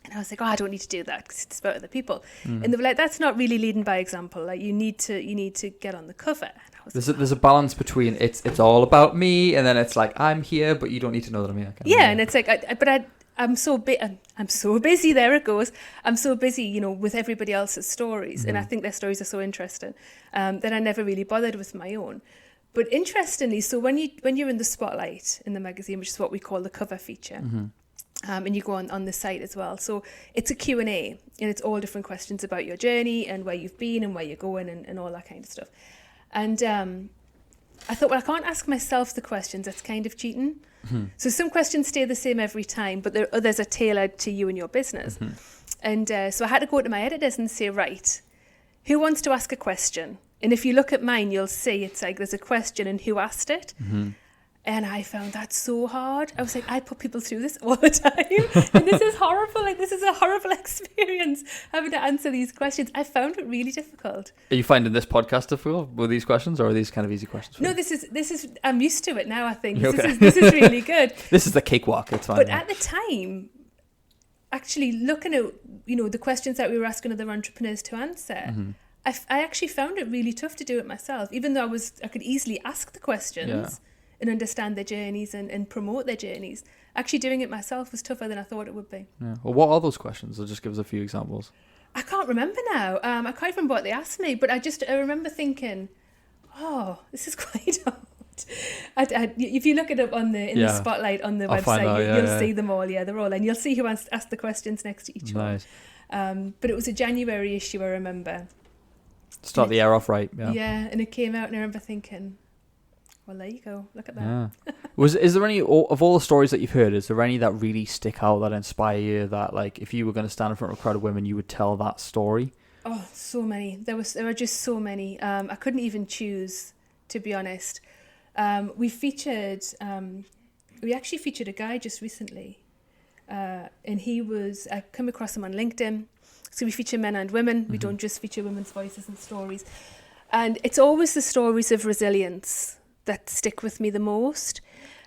And I was like, I don't need to do that because it's about other people. And they were like, that's not really leading by example. Like, you need to get on the cover. And I was there's a balance between it's all about me, and then it's like, I'm here, but you don't need to know that I'm here. And it's like, I'm so busy. There it goes. I'm so busy, with everybody else's stories, and I think their stories are so interesting that I never really bothered with my own. But interestingly, so when you're in the spotlight in the magazine, which is what we call the cover feature, and you go on the site as well. So it's a Q&A, and it's all different questions about your journey and where you've been and where you're going and all that kind of stuff. And I thought, well, I can't ask myself the questions. That's kind of cheating. So some questions stay the same every time, but others are tailored to you and your business. And so I had to go to my editors and say, right, who wants to ask a question? And if you look at mine, you'll see it's like there's a question and who asked it. And I found that so hard. I was like, I put people through this all the time. And this is horrible. Like, this is a horrible experience, having to answer these questions. I found it really difficult. Are you finding this podcast difficult with these questions, or are these kind of easy questions for No, you? this is, I'm used to it now, I think. Okay. This is really good. This is the cakewalk. It's fine. But at the time, actually looking at, the questions that we were asking other entrepreneurs to answer, I actually found it really tough to do it myself, even though I could easily ask the questions and understand their journeys and promote their journeys. Actually doing it myself was tougher than I thought it would be. Yeah. Well, what are those questions? I'll just give us a few examples. I can't remember now. I can't remember what they asked me, but I remember thinking, oh, this is quite hard. If you look it up in the spotlight on the website, you'll see them all. Yeah, they're all, and you'll see who asked the questions next to each one. But it was a January issue, I remember. Start the year off right. Yeah, and it came out, and I remember thinking, well, there you go. Look at that. Yeah. Is there any of all the stories that you've heard? Is there any that really stick out, that inspire you? That, like, if you were going to stand in front of a crowd of women, you would tell that story? Oh, so many. There were just so many. I couldn't even choose, to be honest. We actually featured a guy just recently, and I come across him on LinkedIn. So we feature men and women. We don't just feature women's voices and stories. And it's always the stories of resilience that stick with me the most.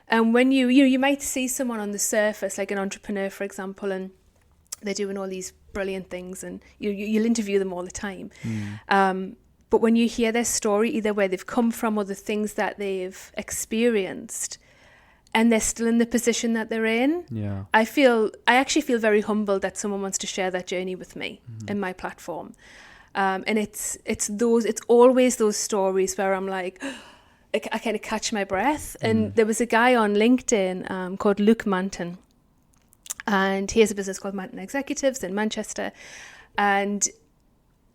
And when you might see someone on the surface, like an entrepreneur, for example, and they're doing all these brilliant things, and you'll interview them all the time. But when you hear their story, either where they've come from or the things that they've experienced, and they're still in the position that they're in, I actually feel very humbled that someone wants to share that journey with me in my platform. And it's always those stories where I'm like, I kind of catch my breath. And there was a guy on LinkedIn called Luke Manton, and he has a business called Manton Executives in Manchester. And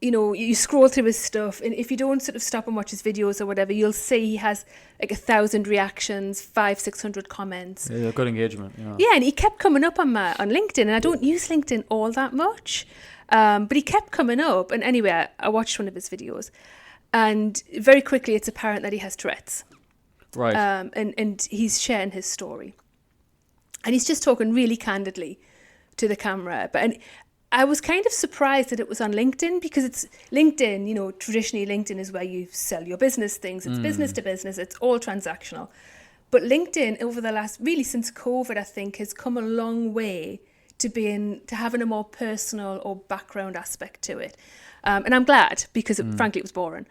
you scroll through his stuff, and if you don't sort of stop and watch his videos or whatever, you'll see he has like 1,000 reactions, 500-600 comments. Yeah, good engagement. Yeah, and he kept coming up on LinkedIn, and I don't use LinkedIn all that much, but he kept coming up. And anyway, I watched one of his videos, and very quickly it's apparent that he has Tourette's. Right. And he's sharing his story, and he's just talking really candidly to the camera. And I was kind of surprised that it was on LinkedIn, because it's LinkedIn, traditionally LinkedIn is where you sell your business things. It's business to business. It's all transactional. But LinkedIn, over the last, really since COVID, I think, has come a long way to having a more personal or background aspect to it. And I'm glad, because frankly, it was boring.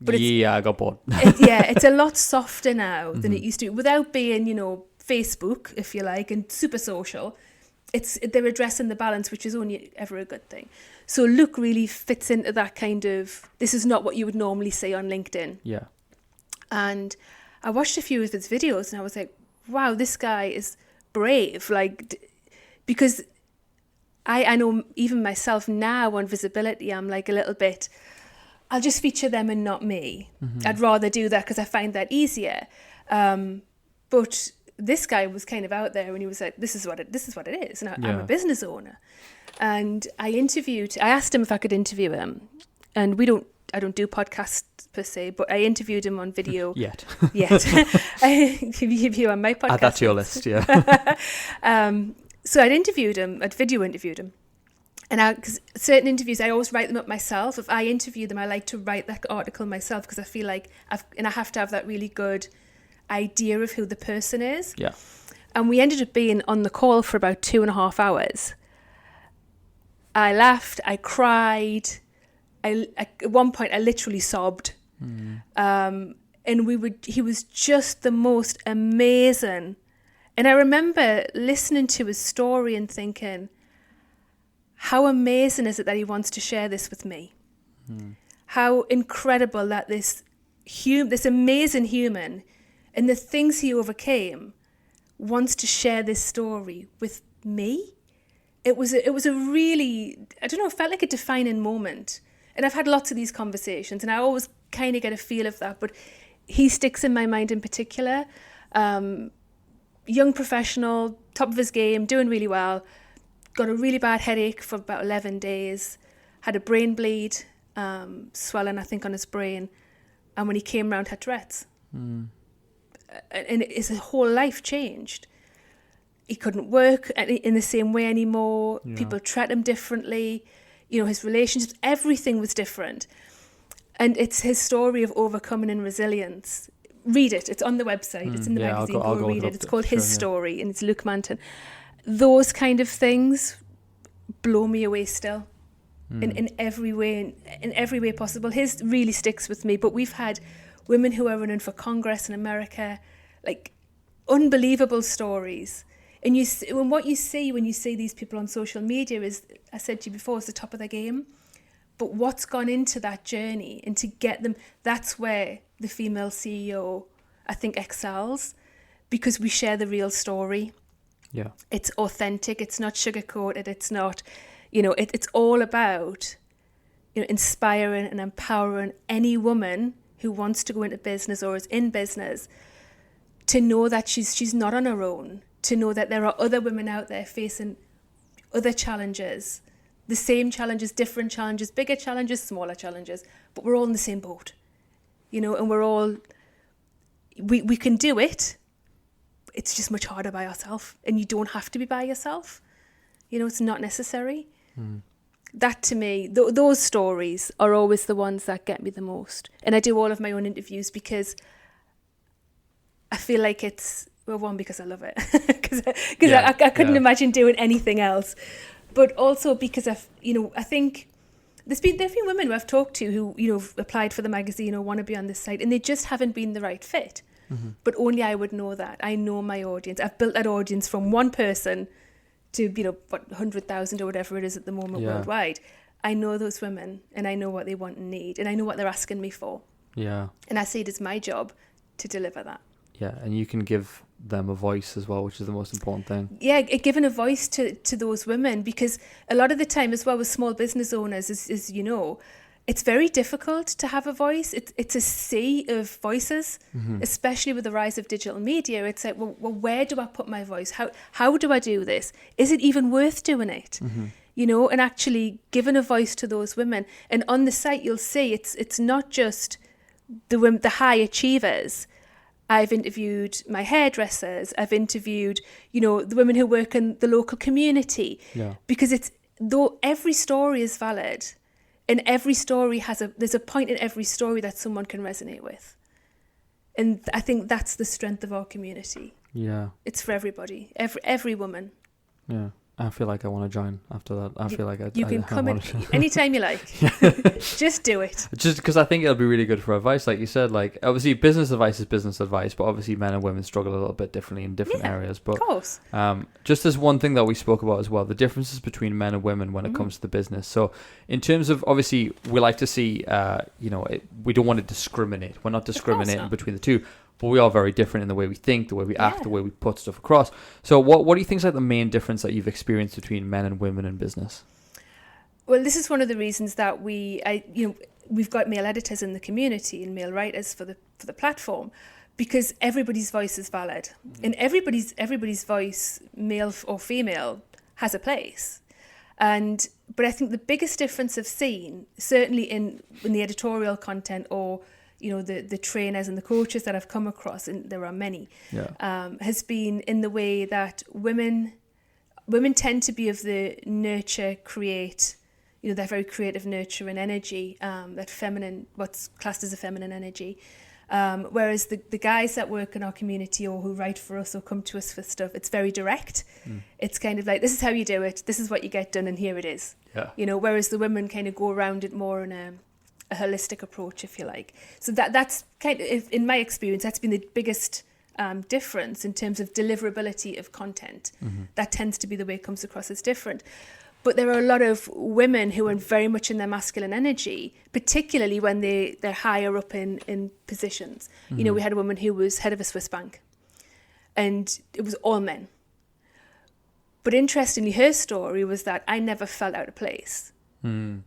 But I got bored. It's a lot softer now than it used to be, without being, Facebook, if you like, and super social. They're addressing the balance, which is only ever a good thing. So Luke really fits into that kind of, this is not what you would normally say on LinkedIn. Yeah. And I watched a few of his videos, and I was like, wow, this guy is brave. Like, because I know even myself now on visibility, I'm like a little bit, I'll just feature them and not me. I'd rather do that because I find that easier. But But this guy was kind of out there, and he was like, this is what it is. And I'm a business owner. And I asked him if I could interview him. And I don't do podcasts per se, but I interviewed him on video. Yet. You on my podcast. Add that to your list, yeah. So I'd video interviewed him. And because certain interviews, I always write them up myself. If I interview them, I like to write that article myself, because I feel like I have to have that really good idea of who the person is. Yeah. And we ended up being on the call for about 2.5 hours. I laughed, I cried. At one point, I literally sobbed. And he was just the most amazing. And I remember listening to his story and thinking, how amazing is it that he wants to share this with me? How incredible that this amazing human and the things he overcame wants to share this story with me. It was a really, I don't know, it felt like a defining moment. And I've had lots of these conversations, and I always kind of get a feel of that. But he sticks in my mind in particular. Young professional, top of his game, doing really well. Got a really bad headache for about 11 days. Had a brain bleed, swelling, I think, on his brain. And when he came round, had Tourette's. And his whole life changed. He couldn't work in the same way anymore. Yeah. People treat him differently. You know, his relationships, everything was different. And it's his story of overcoming and resilience. Read it. It's on the website. It's in the magazine. I'll go read it. It's called His Story, and it's Luke Manton. Those kind of things blow me away still, in every way possible. His really sticks with me. But we've had women who are running for Congress in America, like unbelievable stories. And what you see when you see these people on social media is, I said to you before, it's the top of their game. But what's gone into that journey, and to get them, that's where the female CEO, I think, excels, because we share the real story. Yeah. It's authentic. It's not sugar-coated. It's not, it's all about, inspiring and empowering any woman who wants to go into business or is in business to know that she's not on her own, to know that there are other women out there facing other challenges, the same challenges, different challenges, bigger challenges, smaller challenges, but we're all in the same boat, and we're all, we can do it. It's just much harder by ourselves, and you don't have to be by yourself. It's not necessary. That, to me, those stories are always the ones that get me the most. And I do all of my own interviews because I feel like it's, well, one, because I love it, because I couldn't imagine doing anything else, but also because I think there've been women who I've talked to who applied for the magazine or want to be on this site, and they just haven't been the right fit. But only I would know that. I know my audience. I've built that audience from one person to 100,000 or whatever it is at the moment worldwide. I know those women, and I know what they want and need, and I know what they're asking me for. Yeah, and I see it as my job to deliver that. Yeah, and you can give them a voice as well, which is the most important thing. Yeah, giving a voice to those women, because a lot of the time as well with small business owners, is it's very difficult to have a voice. It's a sea of voices, especially with the rise of digital media. It's like, well, where do I put my voice? How do I do this? Is it even worth doing it? And actually giving a voice to those women. And on the site, you'll see it's not just the high achievers. I've interviewed my hairdressers. I've interviewed, the women who work in the local community. Yeah. Because though every story is valid, and every story there's a point in every story that someone can resonate with. And I think that's the strength of our community. Yeah. It's for everybody, every woman. Yeah. I feel like I want to join after that. I feel like you can come in anytime you like. Just do it. Just because I think it'll be really good for advice. Like you said, like obviously business advice is business advice, but obviously men and women struggle a little bit differently in different areas. But of course. Just as one thing that we spoke about as well, the differences between men and women when it comes to the business. So in terms of, obviously, we like to see, we don't want to discriminate. We're not discriminating between the two. But we are very different in the way we think, the way we act, the way we put stuff across. So what do you think is like the main difference that you've experienced between men and women in business? Well, this is one of the reasons that we've got male editors in the community and male writers for the platform, because everybody's voice is valid, and everybody's voice, male or female, has a place. But I think the biggest difference I've seen, certainly in the editorial content, or the trainers and the coaches that I've come across, and there are many, has been in the way that women tend to be of the nurture, create, that very creative, nurturing energy, that feminine, what's classed as a feminine energy. Whereas the guys that work in our community, or who write for us or come to us for stuff, it's very direct. It's kind of like, this is how you do it, this is what you get done, and here it is. Whereas the women kind of go around it more in a holistic approach, if you like. So that's kind of, in my experience, that's been the biggest difference in terms of deliverability of content. That tends to be the way it comes across as different. But there are a lot of women who are very much in their masculine energy, particularly when they're higher up in positions. We had a woman who was head of a Swiss bank, and it was all men. But interestingly, her story was that I never felt out of place. I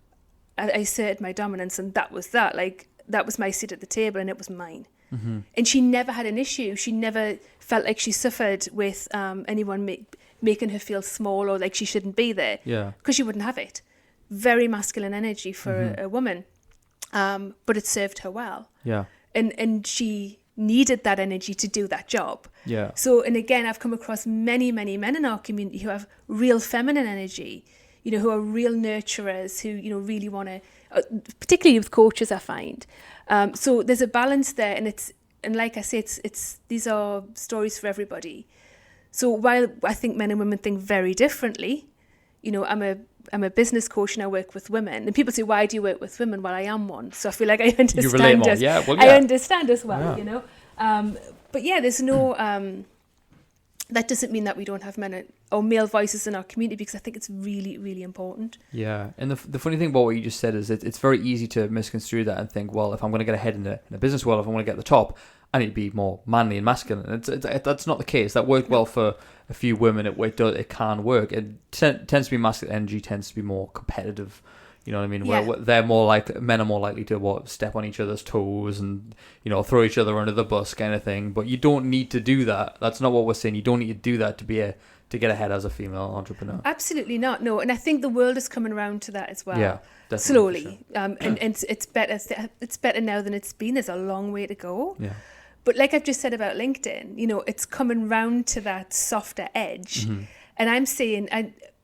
asserted my dominance, and that was that. Like, that was my seat at the table, and it was mine. And she never had an issue. She never felt like she suffered with anyone making her feel small or like she shouldn't be there. Because she wouldn't have it. Very masculine energy for a woman. But it served her well. And she needed that energy to do that job. So, and again, I've come across many, many men in our community who have real feminine energy, who are real nurturers, who, really want to, particularly with coaches, I find. So there's a balance there, and like I say, these are stories for everybody. So while I think men and women think very differently, I'm a business coach and I work with women. And people say, why do you work with women? Well, I am one. So I feel like I understand. You relate more. I understand as well, But there's no... that doesn't mean that we don't have men or male voices in our community, because I think it's really, really important. And the funny thing about what you just said is it's very easy to misconstrue that and think, well, if I'm going to get ahead in the business world, if I'm going to get to the top, I need to be more manly and masculine. That's not the case. That worked well for a few women. It can work. It tends to be masculine energy, tends to be more competitive. You know what I mean? Where they're more like, men are more likely to step on each other's toes and, throw each other under the bus kind of thing. But you don't need to do that. That's not what we're saying. You don't need to do that to get ahead as a female entrepreneur. Absolutely not. No. And I think the world is coming around to that as well. Definitely, slowly. Sure. And it's better now than it's been. There's a long way to go. But like I've just said about LinkedIn, it's coming round to that softer edge. And I'm saying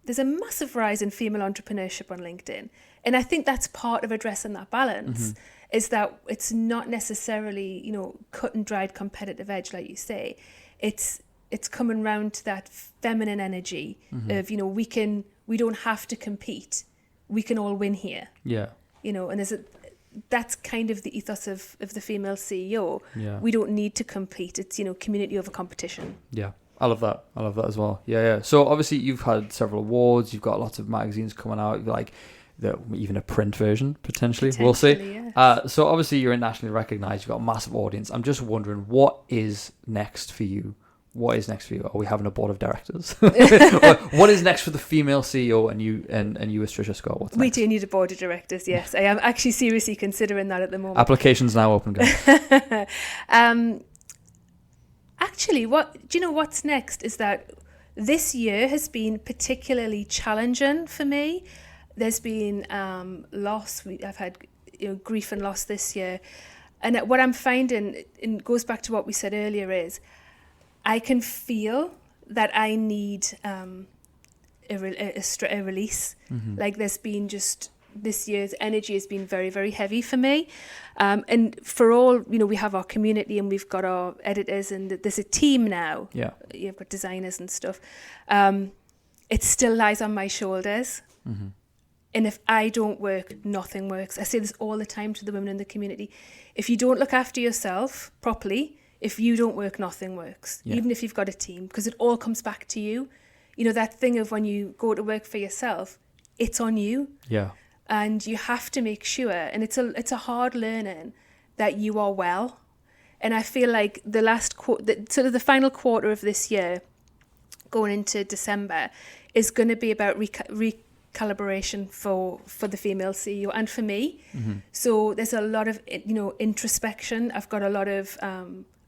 there's a massive rise in female entrepreneurship on LinkedIn. And I think that's part of addressing that balance, is that it's not necessarily, cut and dried competitive edge, like you say. It's coming round to that feminine energy of, we don't have to compete. We can all win here. And that's kind of the ethos of the female CEO. We don't need to compete. It's, community over competition. I love that as well. So obviously you've had several awards. You've got lots of magazines coming out, like even a print version potentially. We'll see. Yes. So obviously you're internationally recognized. You've got a massive audience. I'm just wondering, what is next for you? Are we having a board of directors? What is next for the female CEO and you as Tricia Scott? What's next? We do need a board of directors, yes. I am actually seriously considering that at the moment. Applications now open, guys. Actually, what's next is that this year has been particularly challenging for me. There's been loss. I've had grief and loss this year. And what I'm finding, and goes back to what we said earlier, is I can feel that I need a release. Like there's been just, this year's energy has been very, very heavy for me. And for all, we have our community and we've got our editors and there's a team now. You've got designers and stuff. It still lies on my shoulders. And if I don't work, nothing works. I say this all the time to the women in the community. If you don't look after yourself properly, if you don't work, nothing works. Even if you've got a team, because it all comes back to you. That thing of when you go to work for yourself, it's on you. And you have to make sure, and it's a hard learning, that you are well. And I feel like the final quarter of this year, going into December, is going to be about recalibration for the female CEO and for me. So there's a lot of introspection. I've got a lot of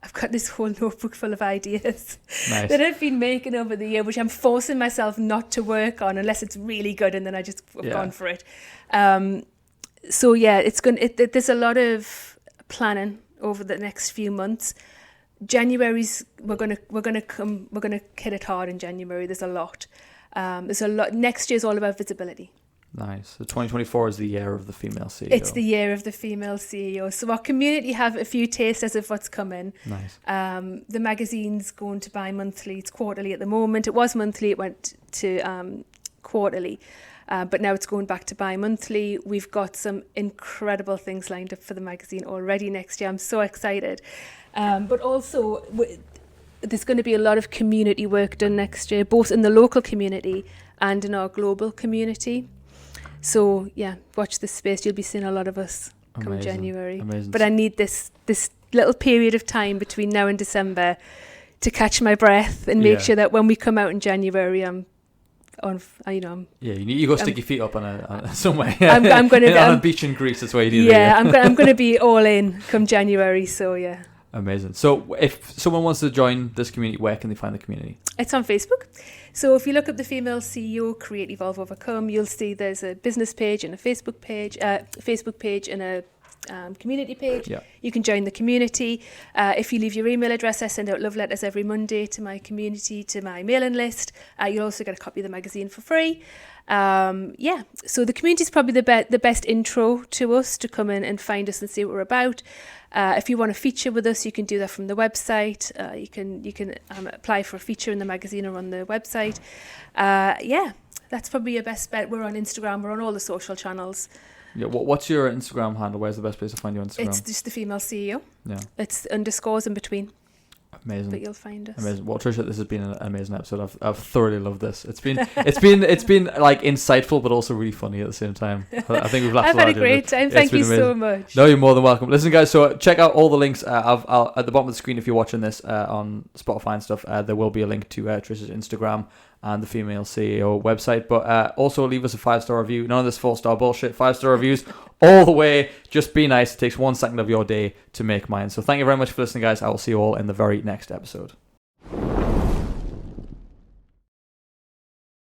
I've got this whole notebook full of ideas Nice. that I've been making over the year, which I'm forcing myself not to work on unless it's really good, and then I just have gone for it. So yeah, there's a lot of planning over the next few months. January's we're gonna hit it hard in January. There's a lot. Next year's all about visibility. Nice. So 2024 is the year of the female CEO. It's the year of the female CEO. So our community have a few tasters of what's coming. Nice. The magazine's going to bi-monthly. It's quarterly at the moment. It was monthly. It went to quarterly. But now it's going back to bi-monthly. We've got some incredible things lined up for the magazine already next year. I'm so excited. But also, there's going to be a lot of community work done next year, both in the local community and in our global community. So, yeah, watch this space. You'll be seeing a lot of us come January. Amazing. But I need this little period of time between now and December to catch my breath and make sure that when we come out in January, I'm on, you go stick your feet up on somewhere. I'm going to on a beach in Greece. That's where you do. Yeah, I'm going to be all in come January. So yeah. Amazing. So if someone wants to join this community, where can they find the community? It's on Facebook. So if you look up the Female CEO, Create, Evolve, Overcome, you'll see there's a business page and a Facebook page and a community page. Yeah. You can join the community. If you leave your email address, I send out love letters every Monday to my community, to my mailing list. You'll also get a copy of the magazine for free. So the community is probably the best intro to us, to come in and find us and see what we're about. If you want to feature with us, you can do that from the website. You can apply for a feature in the magazine or on the website. That's probably your best bet. We're on Instagram. We're on all the social channels. Yeah. What's your Instagram handle? Where's the best place to find you on Instagram? It's just the Female CEO. Yeah. It's underscores in between. Amazing. But you'll find us. Amazing. Well, Tricia, this has been an amazing episode. I've thoroughly loved this. It's been like insightful, but also really funny at the same time. I think we've laughed. I've had a great time. Thank you so much. No, you're more than welcome. Listen, guys. So check out all the links. I'll at the bottom of the screen if you're watching this on Spotify and stuff. There will be a link to Tricia's Instagram and the Female CEO website. But also leave us a 5-star review. None of this 4-star bullshit. 5-star reviews all the way. Just be nice. It takes 1 second of your day to make mine. So thank you very much for listening, guys. I will see you all in the very next episode.